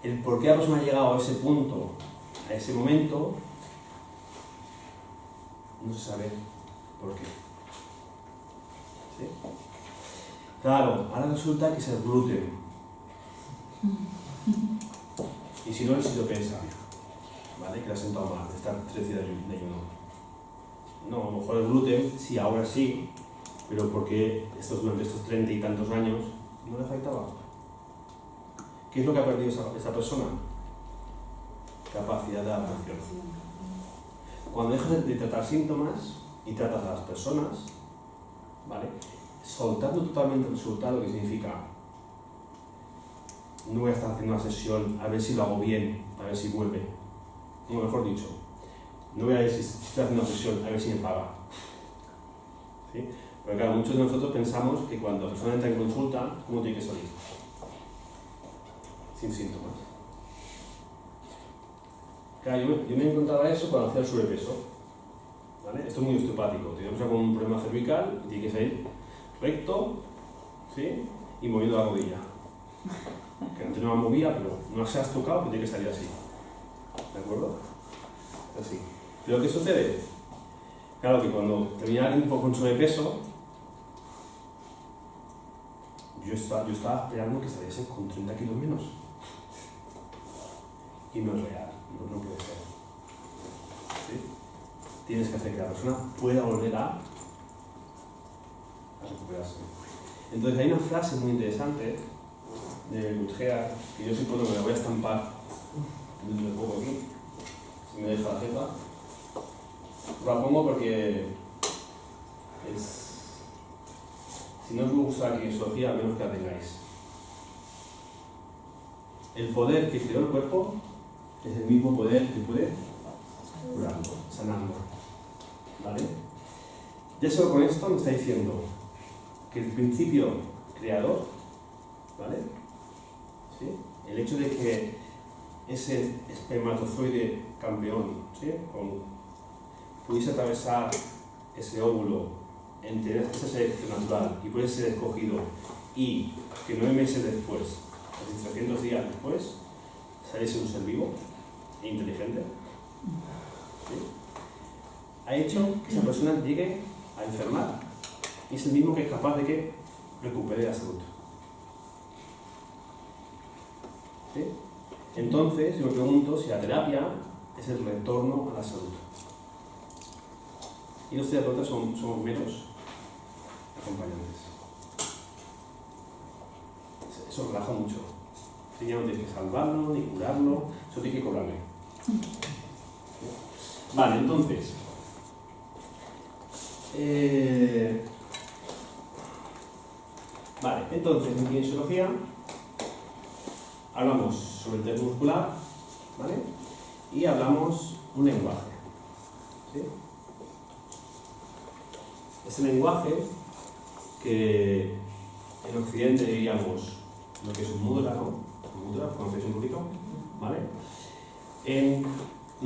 Speaker 2: el por qué la persona ha llegado a ese punto, a ese momento, no se sabe por qué. ¿Sí? Claro, ahora resulta que es el gluten. Y si no, el sitopesa, ¿vale? Que le ha sentado mal, de estar 3 días de ayuno. No, a lo mejor el gluten, sí, ahora sí, pero porque durante estos 30 y tantos años no le afectaba. ¿Qué es lo que ha perdido esa persona? Capacidad de adaptación. Cuando dejas de tratar síntomas y tratas a las personas, ¿vale? Soltando totalmente el resultado, que significa no voy a estar haciendo una sesión a ver si lo hago bien, a ver si vuelve. O mejor dicho, no voy a ver si estoy haciendo una sesión a ver si me paga. ¿Sí? Porque claro, muchos de nosotros pensamos que cuando la persona entra en consulta, ¿cómo tiene que salir? Sin síntomas. Claro, yo me encontraba eso cuando hacía el sobrepeso. ¿Vale? Esto es muy osteopático. Tenemos con un problema cervical y tiene que salir recto, ¿sí? Y moviendo la rodilla. Que antes no la movía, pero no se has tocado, pero tiene que salir así. ¿De acuerdo? Así. ¿Pero qué sucede? Claro que cuando tenía alguien con sobrepeso, yo estaba esperando que saliesen con 30 kilos menos. Y no es real, no puede ser. ¿Sí? Tienes que hacer que la persona pueda volver a recuperarse. Entonces hay una frase muy interesante de Gutjear, que yo siempre me la voy a estampar dentro de poco aquí, si me deja la jefa. La pongo porque si no os gusta la kinesiología, al menos que la tengáis. El poder que creó el cuerpo es el mismo poder que puede curarlo, sanarlo. ¿Vale? Ya solo con esto me está diciendo que el principio creador, ¿vale? ¿Sí? El hecho de que ese espermatozoide campeón, ¿sí? Pudiese atravesar ese óvulo, en tener esa selección natural y puede ser escogido, y que 9 meses después, casi 300 días después, saliese un ser vivo e inteligente, ¿sí? Ha hecho que esa persona llegue a enfermar y es el mismo que es capaz de que recupere la salud. ¿Sí? Entonces, yo me pregunto si la terapia es el retorno a la salud. Y los terapeutas somos meros acompañantes. Eso relaja mucho. Si ya no tienes que salvarlo, ni curarlo, eso tiene que cobrarme. Vale, entonces. Vale, entonces en kinesiología hablamos sobre el test muscular, ¿vale? Y hablamos un lenguaje. ¿Sí? ese lenguaje que en Occidente diríamos lo que es un mudra, ¿no? Un mudra, ¿conocéis un poquito? ¿Vale? En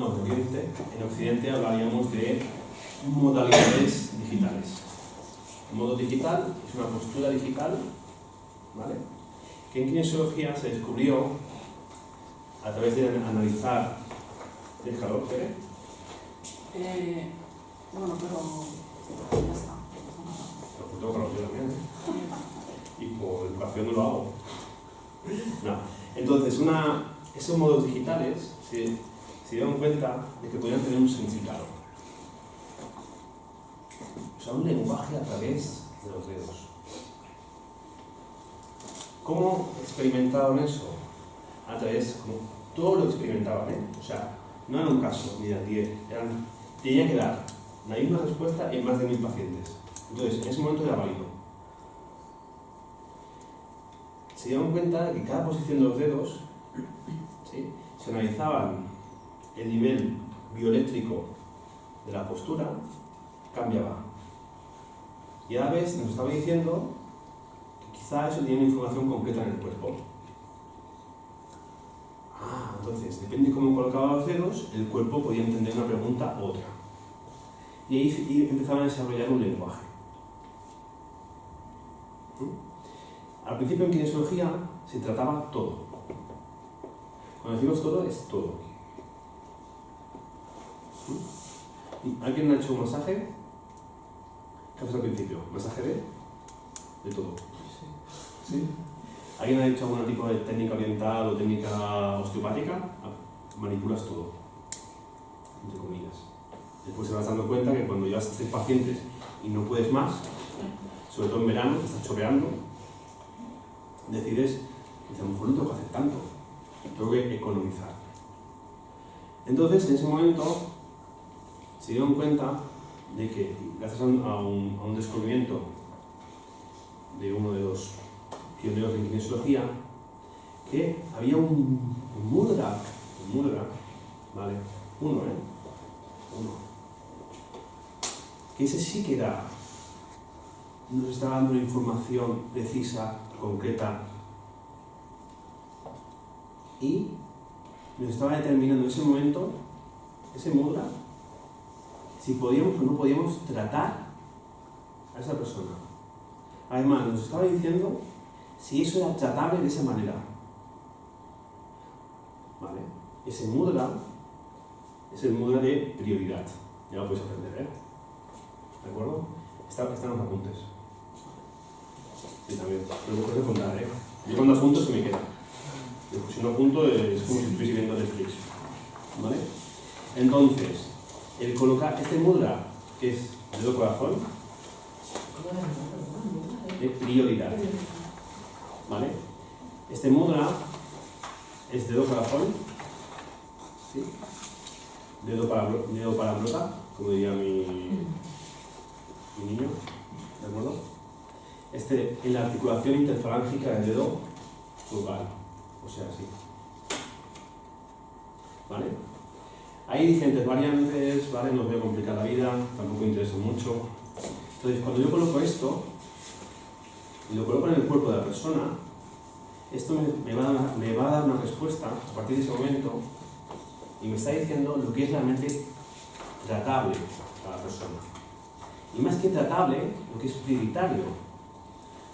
Speaker 2: Occidente hablaríamos de modalidades digitales. El modo digital es una postura digital, ¿vale? Que en kinesiología se descubrió a través de analizar. Déjalo, ¿qué?
Speaker 4: Bueno, pero ya está.
Speaker 2: Lo tengo para yo también, ¿eh? Y por educación no lo hago. No. Entonces, esos modos digitales se dieron cuenta de que podían tener un significado. O sea, un lenguaje a través de los dedos. ¿Cómo experimentaron eso? A través, como todo lo experimentaban, ¿eh? O sea, no era un caso ni de 10, tenía que dar la misma respuesta en más de 1000 pacientes. Entonces, en ese momento era válido. Se dieron cuenta de que cada posición de los dedos, ¿sí?, se analizaban el nivel bioeléctrico de la postura, cambiaba. Y a la vez nos estaba diciendo que quizá eso tenía una información concreta en el cuerpo. Entonces, depende de cómo colocaba los dedos, el cuerpo podía entender una pregunta u otra. Y ahí empezaban a desarrollar un lenguaje. Al principio en kinesiología se trataba todo. Cuando decimos todo, es todo. ¿Alguien ha hecho un masaje? ¿Qué haces al principio? ¿Masaje de todo? ¿Sí? ¿Alguien ha hecho algún tipo de técnica oriental o técnica osteopática? Manipulas todo, entre comillas. Después te vas dando cuenta que cuando llevas 3 pacientes y no puedes más, sobre todo en verano, te estás chorreando, decides que a lo mejor no tengo que hacer tanto, tengo que economizar. Entonces, en ese momento, se dieron cuenta de que, gracias a un descubrimiento de uno de los pioneros de kinesiología, que había un mudra, ¿vale? Uno, que ese sí que nos estaba dando una información precisa, concreta, y nos estaba determinando en ese momento, ese mudra, si podíamos o no podíamos tratar a esa persona. Además, nos estaba diciendo si eso era tratable de esa manera. ¿Vale? Ese mudra es el mudra de prioridad. Ya lo podéis aprender, ¿eh? ¿De acuerdo? Están los apuntes. Sí, también. Pero vos podés contar, ¿eh? Yo cuando apunto se me queda. Si no apunto es como si estuviese viendo Netflix. ¿Vale? Entonces, el colocar este mudra, que es dedo corazón, de prioridad. ¿Vale? Este mudra es dedo corazón, ¿sí? Dedo para brota, como diría mi niño, ¿de acuerdo? En la articulación interfalángica del dedo pulgar, o sea, así. ¿Vale? Hay diferentes variantes, ¿vale? No os voy a complicar la vida, tampoco interesa mucho. Entonces, cuando yo coloco esto, y lo coloco en el cuerpo de la persona, esto me va a dar una respuesta a partir de ese momento y me está diciendo lo que es realmente tratable para la persona. Y más que tratable, lo que es prioritario.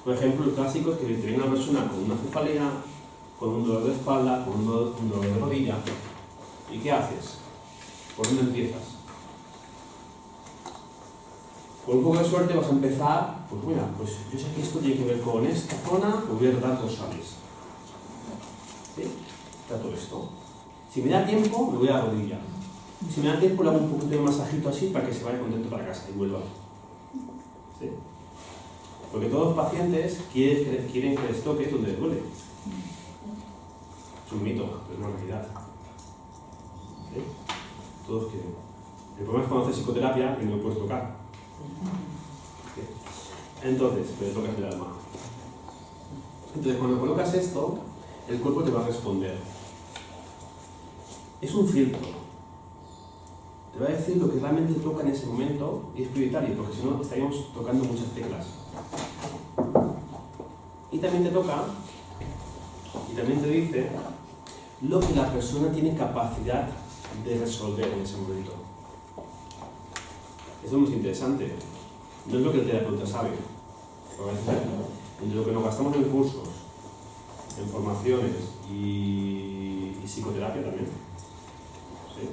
Speaker 2: Por ejemplo, el clásico es que te viene una persona con una cefalea, con un dolor de espalda, con un dolor de rodilla. ¿Y qué haces? ¿Por dónde empiezas? Con un poco de suerte vas a empezar, pues mira, pues yo sé que esto tiene que ver con esta zona, pues voy a tratar dorsales. ¿Sí? Trato esto. Si me da tiempo, me voy a la rodilla. Si me da tiempo, le hago un poquito de masajito así para que se vaya contento para casa y vuelva. ¿Sí? Porque todos los pacientes quieren que les toque donde les duele. Es un mito, pero es una realidad. ¿Sí? Todos quieren. El problema es cuando haces psicoterapia que no me puedes tocar. ¿Sí? Entonces, pero tocas el alma. Entonces, cuando colocas esto, el cuerpo te va a responder. Es un filtro. te va a decir lo que realmente toca en ese momento y es prioritario, porque si no estaríamos tocando muchas teclas. Y también te toca, y también te dice lo que la persona tiene capacidad de resolver en ese momento. Eso es muy interesante. No es lo que el terapeuta sabe. Porque a veces, entre lo que nos gastamos en cursos, en formaciones y psicoterapia también, ¿sí?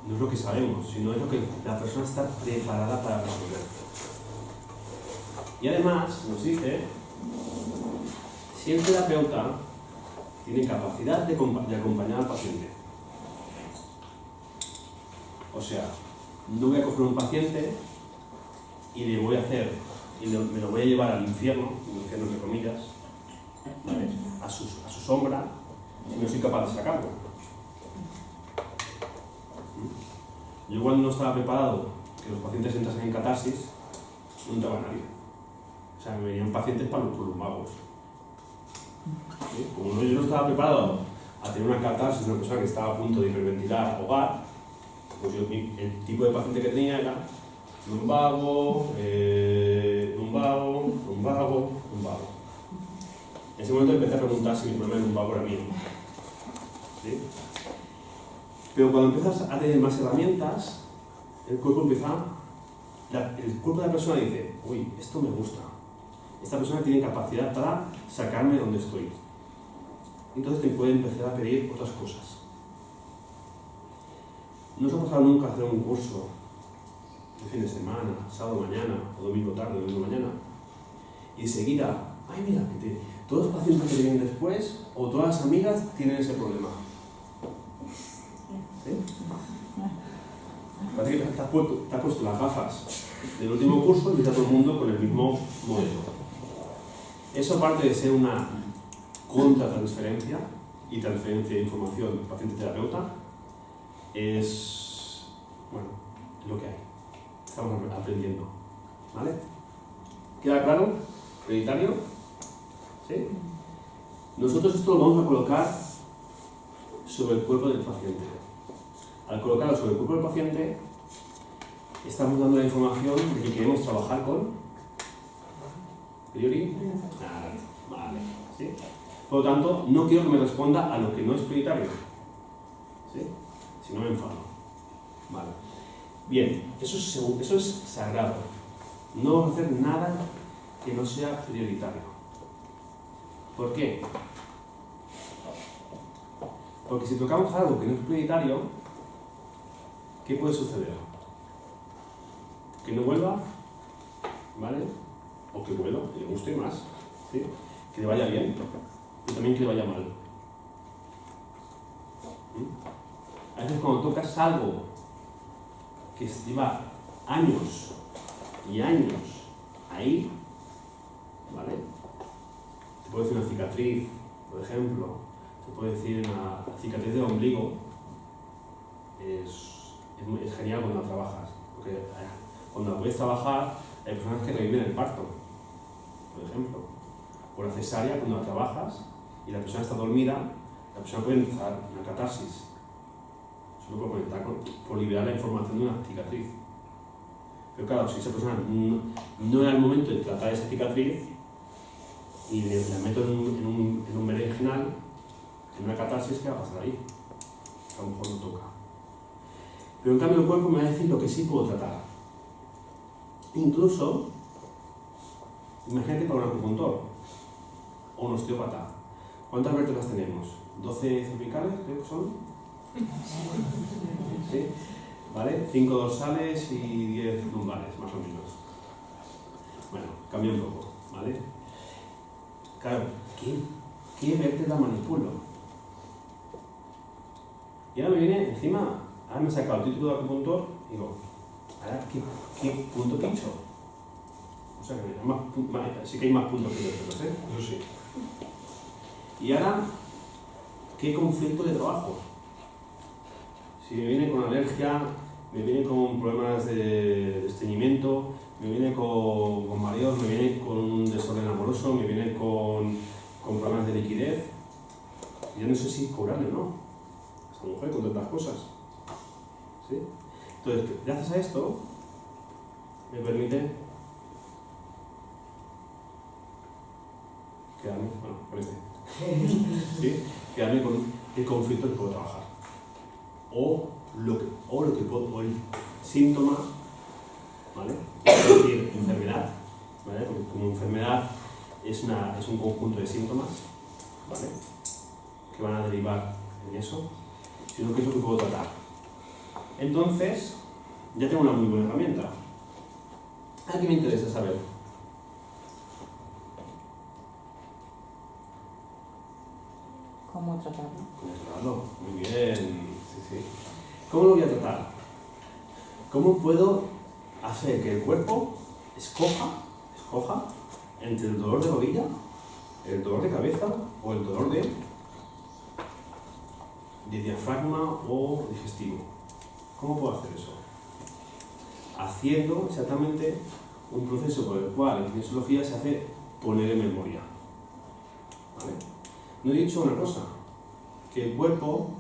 Speaker 2: No es lo que sabemos, sino es lo que la persona está preparada para resolver. Y además nos dice si el terapeuta tiene capacidad de acompañar al paciente. O sea, no voy a coger un paciente y le voy a hacer, me lo voy a llevar al infierno entre comillas, ¿vale? a su sombra, si no soy capaz de sacarlo. Yo cuando no estaba preparado que los pacientes entrasen en catarsis, no entraba nadie. O sea, me venían pacientes para los lumbagos. ¿Sí? Como yo no estaba preparado a tener una catarsis de una persona que estaba a punto de hiperventilar, ahogar, pues yo, el tipo de paciente que tenía era lumbago. En ese momento empecé a preguntar si mi problema de lumbago era mío. ¿Sí? Pero cuando empiezas a tener más herramientas, el cuerpo empieza, el cuerpo de la persona dice, uy, esto me gusta. Esta persona tiene capacidad para sacarme de donde estoy. Entonces te puede empezar a pedir otras cosas. ¿No os ha pasado nunca hacer un curso de fin de semana, sábado mañana, o domingo tarde, o domingo mañana? Y enseguida, ay mira, todos los pacientes que vienen después, o todas las amigas tienen ese problema. ¿Sí? Parece que te has puesto las gafas del último curso y está todo el mundo con el mismo modelo. Eso, aparte de ser una contratransferencia y transferencia de información paciente-terapeuta, es, bueno, lo que hay. Estamos aprendiendo. ¿Vale? ¿Queda claro? ¿Prioritario? ¿Sí? Nosotros esto lo vamos a colocar sobre el cuerpo del paciente. Al colocarlo sobre el cuerpo del paciente, estamos dando la información de que queremos trabajar con priori. Vale. ¿Sí? Por lo tanto, no quiero que me responda a lo que no es prioritario. ¿Sí? Si no me enfado. Vale. Bien, eso es sagrado. No vamos a hacer nada que no sea prioritario. ¿Por qué? Porque si tocamos algo que no es prioritario, ¿qué puede suceder? Que no vuelva, ¿vale? O que vuelva, que le guste más, ¿sí? Que le vaya bien, y también que le vaya mal. A veces cuando tocas algo que lleva años y años ahí, ¿vale? Te puedo decir una cicatriz, por ejemplo, te puedo decir una cicatriz de ombligo, es genial cuando la trabajas, porque cuando la puedes trabajar, hay personas que reviven el parto, por ejemplo, o la cesárea, cuando la trabajas y la persona está dormida, la persona puede empezar una catarsis, solo por conectar por liberar la información de una cicatriz. Pero claro, si esa persona no era el momento de tratar esa cicatriz y la meto en un berenjenal, en una catarsis, ¿qué va a pasar ahí? A lo mejor no toca. Pero en cambio el cuerpo me va a decir lo que sí puedo tratar. Incluso, imagínate para un acupuntor o un osteópata. ¿Cuántas vértebras tenemos? ¿12 cervicales, creo que son? ¿Sí? ¿Vale? 5 dorsales y 10 lumbares, más o menos. Bueno, cambia un poco, ¿vale? Claro, ¿qué vértebra manipulo? Y ahora me viene encima, ahora me he sacado el título de acupuntor y digo, ahora, ¿qué punto pincho? O sea, que sí que hay más puntos que vértebras, ¿eh? Eso sí. Y ahora, ¿qué conflicto de trabajo? Si me viene con alergia, me viene con problemas de estreñimiento, me viene con mareos, me viene con un desorden amoroso, me viene con problemas de liquidez, yo no sé si cobrarle o no a esta mujer con tantas cosas. ¿Sí? Entonces, gracias a esto, me permite quedarme, bueno, con este, ¿sí? Quedarme con el conflicto que puedo trabajar. O el síntoma, ¿vale? Es decir, enfermedad, ¿vale? Porque como enfermedad es un conjunto de síntomas, ¿vale? Que van a derivar en eso, sino que es lo que puedo tratar. Entonces, ya tengo una muy buena herramienta. Aquí me interesa saber.
Speaker 4: ¿Cómo tratarlo?
Speaker 2: ¿Cómo tratarlo? Muy bien. Sí. ¿Cómo lo voy a tratar? ¿Cómo puedo hacer que el cuerpo escoja entre el dolor de rodilla, el dolor de cabeza o el dolor de diafragma o digestivo? ¿Cómo puedo hacer eso? Haciendo exactamente un proceso por el cual en kinesiología se hace poner en memoria. ¿Vale? No he dicho una cosa, que el cuerpo,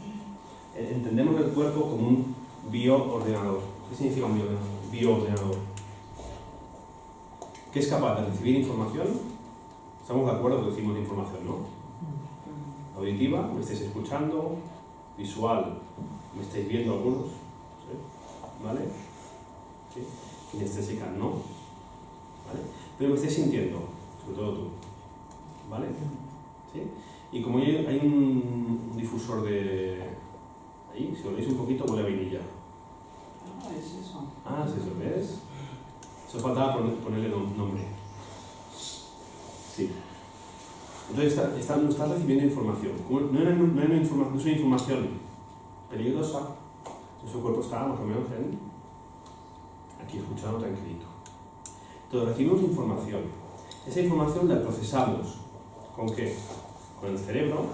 Speaker 2: entendemos el cuerpo como un bioordenador. ¿Qué significa un bioordenador? Que es capaz de recibir información. Estamos de acuerdo que recibimos información, ¿no? Auditiva, me estáis escuchando, visual, me estáis viendo algunos, ¿sí? ¿Vale? ¿Sí? Kinestésica, no, ¿vale? Pero me estáis sintiendo, sobre todo tú, ¿vale? ¿Sí? Y como hay un difusor de ahí, si lo veis un poquito, huele a vainilla.
Speaker 4: Ah, es eso.
Speaker 2: Ah, ¿sí eso ves? Eso faltaba ponerle nombre. Sí. Entonces está recibiendo información. Como no es una información peligrosa, nuestro cuerpo está más o menos aquí escuchando tranquilito. Entonces recibimos información. Esa información la procesamos. ¿Con qué? Con el cerebro.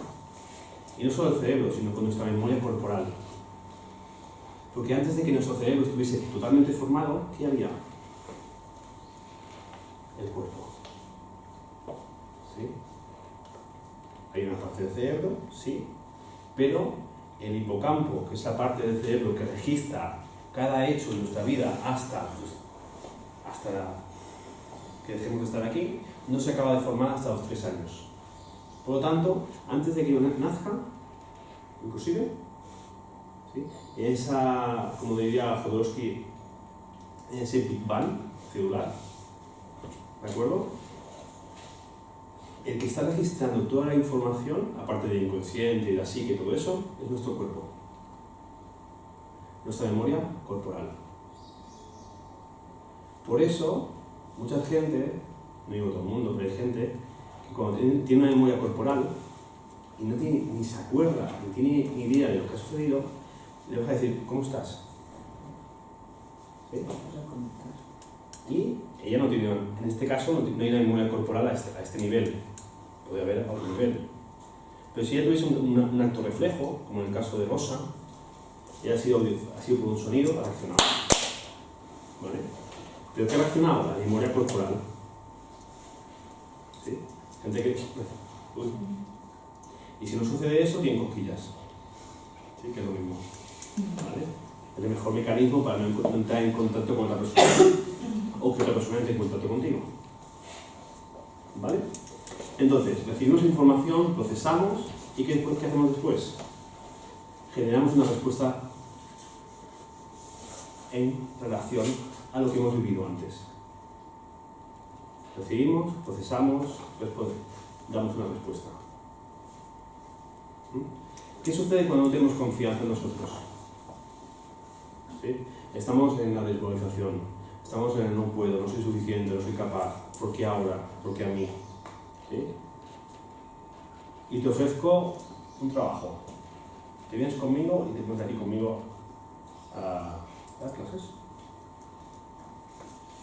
Speaker 2: Y no solo el cerebro, sino con nuestra memoria corporal. Porque antes de que nuestro cerebro estuviese totalmente formado, ¿qué había? El cuerpo. ¿Sí? Hay una parte del cerebro, sí, pero el hipocampo, que es la parte del cerebro que registra cada hecho de nuestra vida hasta que dejemos de estar aquí, no se acaba de formar hasta los 3 años. Por lo tanto, antes de que yo nazca, inclusive, ¿sí? Esa, como diría Jodorowsky, ese Big Bang celular, ¿de acuerdo? El que está registrando toda la información, aparte del inconsciente y la psique y todo eso, es nuestro cuerpo. Nuestra memoria corporal. Por eso, mucha gente, no digo todo el mundo, pero hay gente que cuando tiene una memoria corporal y no tiene, ni se acuerda, ni tiene ni idea de lo que ha sucedido, le vas a decir, ¿cómo estás? ¿Sí? Y ella no tiene, en este caso, no hay una memoria corporal a este nivel. Puede haber a otro nivel. Pero si ella tuviese un acto reflejo, como en el caso de Rosa, ella ha sido por un sonido, ha reaccionado. ¿Vale? ¿Pero qué ha reaccionado? La memoria corporal. ¿Sí? Gente que... Uy. Y si no sucede eso, tienen cosquillas. ¿Sí? Que es lo mismo. ¿Vale? Es el mejor mecanismo para no entrar en contacto con otra persona. O que otra persona entre en contacto contigo. ¿Vale? Entonces, recibimos información, procesamos, ¿y qué hacemos después? Generamos una respuesta en relación a lo que hemos vivido antes. Recibimos, procesamos, damos una respuesta. ¿Qué sucede cuando no tenemos confianza en nosotros? ¿Sí? Estamos en la desvalorización, estamos en el no puedo, no soy suficiente, no soy capaz, ¿por qué ahora? ¿Por qué a mí? ¿Sí? Y te ofrezco un trabajo. Te vienes conmigo y te pones aquí conmigo a las clases.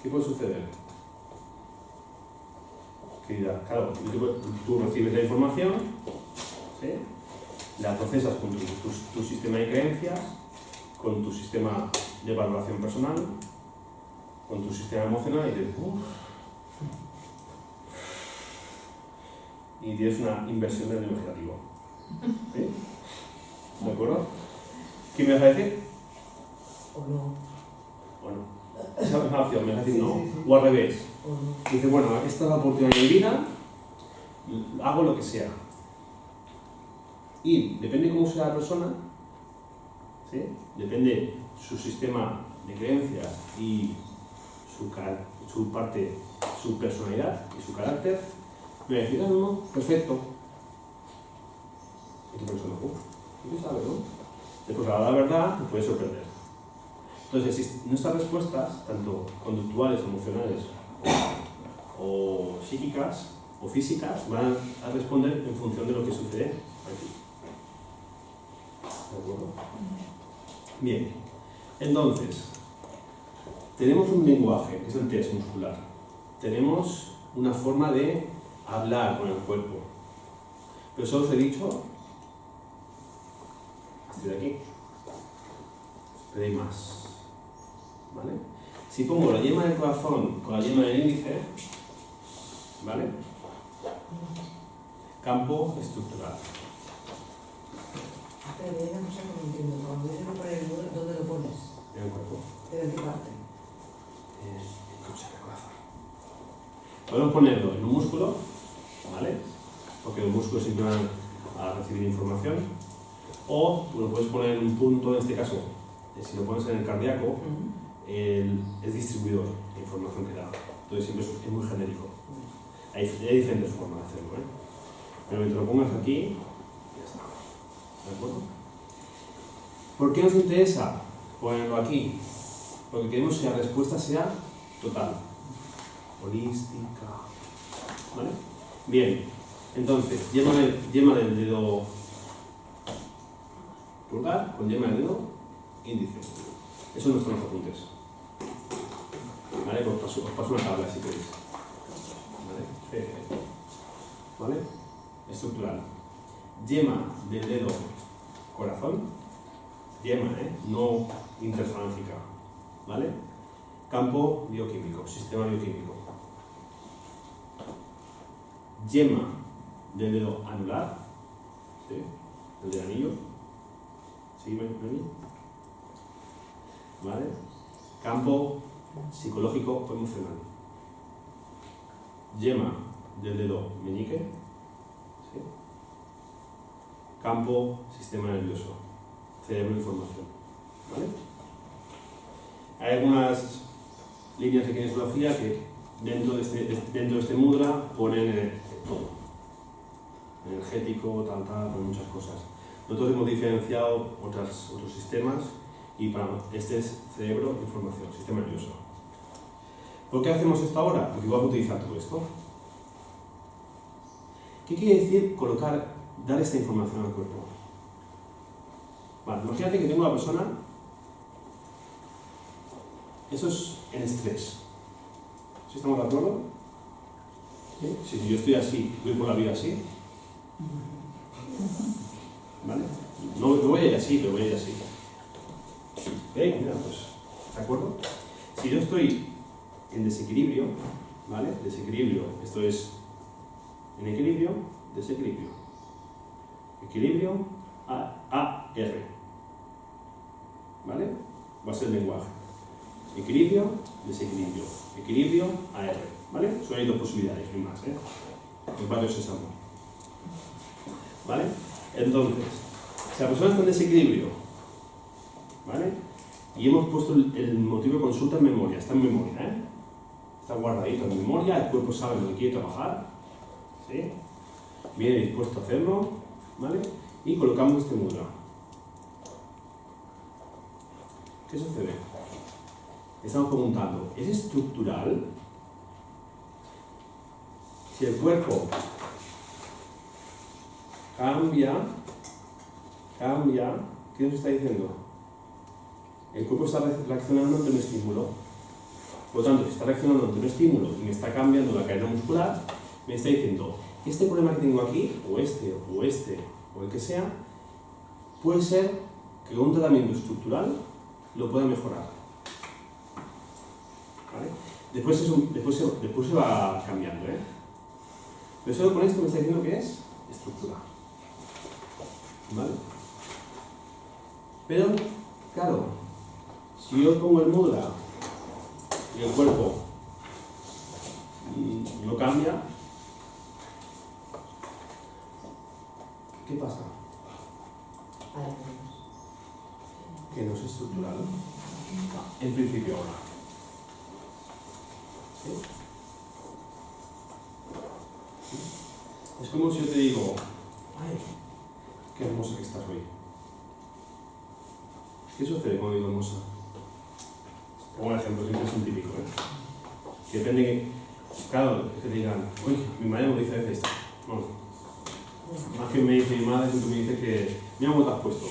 Speaker 2: ¿Qué puede suceder? Querida, claro, tú recibes la información, ¿sí? La procesas con tu sistema de creencias, con tu sistema de valoración personal, con tu sistema emocional y dices, y tienes una inversión del nivel negativo. ¿Sí? ¿De acuerdo? ¿Qué me vas a decir?
Speaker 3: O no.
Speaker 2: O no. Esa es una opción, me vas a decir no.
Speaker 3: Sí, sí, sí.
Speaker 2: O al revés.
Speaker 3: O no.
Speaker 2: Dice, bueno, esta es la oportunidad de mi vida, hago lo que sea. Y depende de cómo sea la persona, ¿sí? Depende su sistema de creencias y su parte, su personalidad y su carácter, me va a decir, no, perfecto. Y tú piensas, ¿qué sabes, no? Después, a la verdad, te puede sorprender. Entonces, nuestras respuestas, tanto conductuales, emocionales o psíquicas o físicas, van a responder en función de lo que sucede aquí. ¿De acuerdo? Bien, entonces, tenemos un lenguaje, que es el test muscular. Tenemos una forma de hablar con el cuerpo. Pero solo os he dicho, hasta de aquí. Pero hay más. ¿Vale? Si pongo la yema del corazón con la yema del índice, ¿vale? Campo estructural.
Speaker 3: Pero hay una cosa que no entiendo. Cuando dices no poner el número, ¿dónde lo pones?
Speaker 2: En el cuerpo.
Speaker 3: ¿Pero en qué parte?
Speaker 2: Escucha el corazón. Podemos ponerlo en un músculo, ¿vale? Porque los músculos siempre van a recibir información. O tú lo puedes poner en un punto, en este caso, si lo pones en el cardíaco, es distribuidor de información que da. Entonces siempre es muy genérico. Hay diferentes formas de hacerlo, ¿eh? Pero mientras lo pongas aquí, ya está. ¿De acuerdo? ¿Por qué nos interesa ponerlo aquí? Porque queremos que la respuesta sea total, holística. ¿Vale? Bien, entonces, yema del dedo pulgar con yema del dedo índice. Eso son nuestros apuntes. ¿Vale? Os paso una tabla si queréis. ¿Vale? ¿Vale? Estructural. Yema del dedo corazón. Yema, no interfrángica. ¿Vale? Campo bioquímico, sistema bioquímico. Yema del dedo anular. ¿Sí? El del anillo. ¿Sí, Meni? ¿Vale? Campo psicológico o emocional. Yema del dedo meñique. ¿Sí? Campo sistema nervioso. Cerebro información. ¿Vale? Hay algunas líneas de kinesiología que dentro de este mudra ponen todo. Energético, tal, muchas cosas. Nosotros hemos diferenciado otros sistemas y para este es cerebro, información, sistema nervioso. ¿Por qué hacemos esto ahora? Porque vamos a utilizar todo esto. ¿Qué quiere decir dar esta información al cuerpo? Vale, imagínate que tengo una persona, eso es en estrés. ¿Sí estamos de acuerdo? ¿Sí? Si yo estoy así, voy por la vida así. ¿Vale? No voy a ir así, pero voy a ir así. Mira, pues, ¿de acuerdo? Si yo estoy en desequilibrio, ¿vale? Desequilibrio, esto es en equilibrio, desequilibrio. Equilibrio, A, R. ¿Vale? Va a ser el lenguaje. Equilibrio, desequilibrio. Equilibrio, AR. ¿Vale? Solo hay dos posibilidades, no hay más, ¿eh? En varios sésamo. ¿Vale? Entonces, si la persona está en desequilibrio, ¿vale? Y hemos puesto el motivo de consulta en memoria, está en memoria, ¿eh? Está guardadito en memoria, el cuerpo sabe lo que quiere trabajar, ¿sí? Viene dispuesto a hacerlo, ¿vale? Y colocamos este mudra. ¿Qué sucede? Estamos preguntando, ¿es estructural? Si el cuerpo cambia, ¿qué nos está diciendo? El cuerpo está reaccionando ante un estímulo. Por lo tanto, si está reaccionando ante un estímulo y me está cambiando la cadena muscular, me está diciendo, este problema que tengo aquí, o el que sea, puede ser que con un tratamiento estructural lo pueda mejorar. ¿Vale? Después se va cambiando, ¿eh? Pero solo con esto me está diciendo que es estructura. ¿Vale? Pero, claro, Si yo pongo el mudra y el cuerpo no cambia, ¿qué pasa? Que no es estructural. En principio ahora. ¿Sí? Es como si yo te digo, ay, qué hermosa que estás hoy. ¿Qué sucede cuando digo hermosa? Pongo un ejemplo, siempre es un típico, Que depende que, claro, que te digan, uy, mi madre me dice a veces esto. Bueno, más que me dice mi madre, siempre me dice que, mira cómo te has puesto.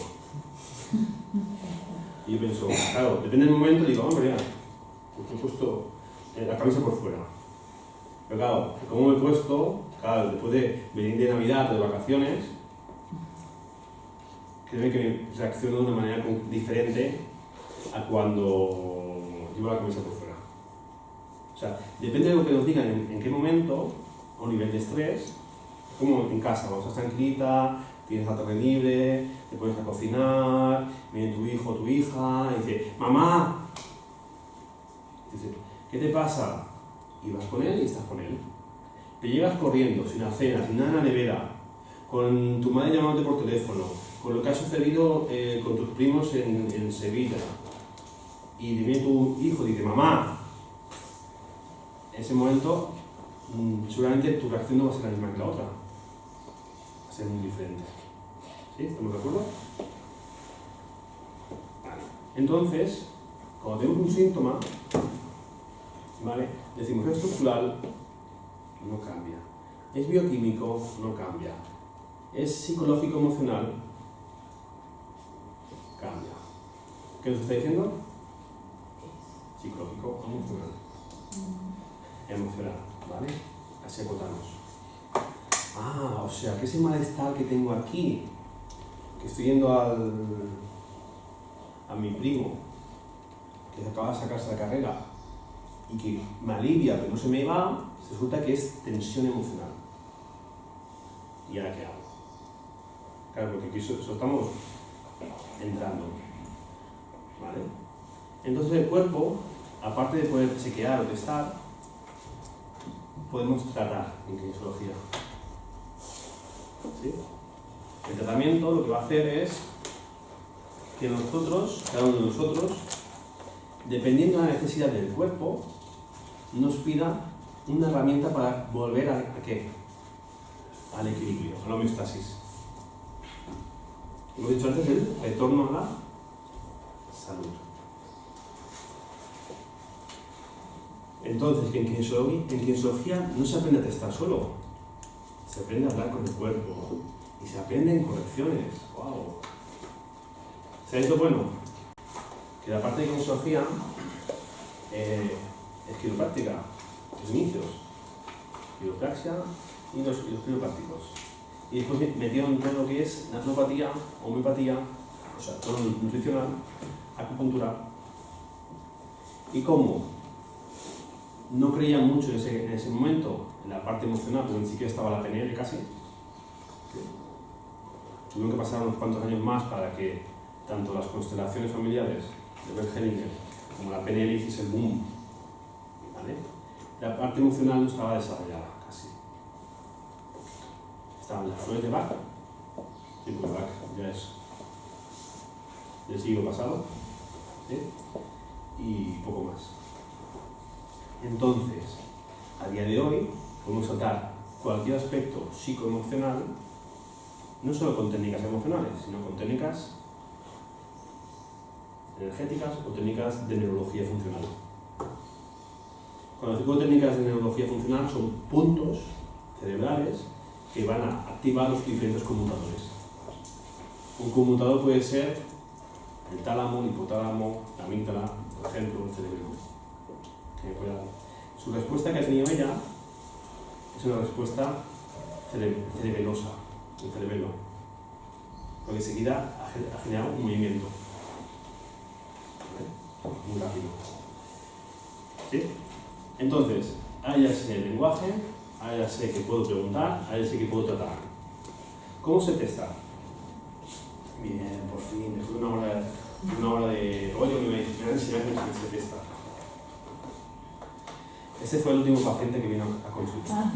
Speaker 2: Y yo pienso, claro, depende del momento, digo, hombre, ya, pues me he puesto la camisa por fuera. Pero claro, como me he puesto, claro, después de venir de Navidad o de vacaciones, créeme que reacciono de una manera diferente a cuando llevo la camisa por fuera. O sea, depende de lo que nos digan en qué momento o nivel de estrés, como en casa, cuando estás tranquilita, tienes la tarde libre, te pones a cocinar, viene tu hijo o tu hija y dice, mamá, dice, ¿qué te pasa? Y vas con él y estás con él. Te llegas corriendo, sin la cena, sin nada en la nevera, con tu madre llamándote por teléfono, con lo que ha sucedido con tus primos en Sevilla. Y viene tu hijo y dice, mamá, en ese momento seguramente tu reacción no va a ser la misma que la otra. Va a ser muy diferente. ¿Sí? ¿Estamos de acuerdo? Vale. Entonces, cuando tenemos un síntoma, ¿vale? Decimos es estructural, no cambia. Es bioquímico, no cambia. Es psicológico, emocional, cambia. ¿Qué nos está diciendo? Psicológico, emocional. Emocional, ¿vale? Así acotamos. Ah, o sea, que ese malestar que tengo aquí, que estoy yendo a mi primo, que acaba de sacarse la carrera, y que me alivia, pero no se me va, resulta que es tensión emocional. ¿Y ahora qué hago? Claro, porque aquí eso estamos entrando. ¿Vale? Entonces el cuerpo, aparte de poder chequear o testar, podemos tratar en kinesiología. ¿Sí? El tratamiento lo que va a hacer es que nosotros, cada uno de nosotros, dependiendo de la necesidad del cuerpo, nos pida una herramienta para volver ¿a qué? Al equilibrio, a la homeostasis. Hemos dicho antes el retorno a la salud. Entonces, en kinesiología no se aprende a testar solo, se aprende a hablar con el cuerpo y se aprende en correcciones. ¡Wow! ¿Sabéis lo bueno? Que la parte de kinesiología es quiropráctica, los inicios, quiropraxia y los quiroprácticos. Y después metieron todo lo que es naturopatía, homeopatía, o sea, todo nutricional, acupuntura. ¿Y cómo? No creía mucho en ese momento en la parte emocional, porque ni siquiera estaba la PNL casi. Tuvieron que pasar unos cuantos años más para que tanto las constelaciones familiares de Bert Hellinger como la PNL hiciese el boom. ¿Vale? La parte emocional no estaba desarrollada casi. Estaban las flores de Bach, sí, pues Bach ya es del siglo pasado, ¿sí? Y poco más. Entonces, a día de hoy, podemos tratar cualquier aspecto psicoemocional, no solo con técnicas emocionales, sino con técnicas energéticas o técnicas de neurología funcional. Cuando digo técnicas de neurología funcional, son puntos cerebrales que van a activar los diferentes conmutadores. Un conmutador puede ser el tálamo, el hipotálamo, la amígdala, por ejemplo, el cerebro. Su respuesta que ha tenido ella es una respuesta cerebelosa, el cerebelo, porque enseguida ha generado un movimiento. ¿Vale? Muy rápido. ¿Sí? Entonces, ahora ya sé el lenguaje, ahora ya sé que puedo preguntar, ahora ya sé que puedo tratar. ¿Cómo se testa? Bien, por fin, después de una hora una hora de rollo que me han enseñado que se testa. Ese fue el último paciente que vino a consulta.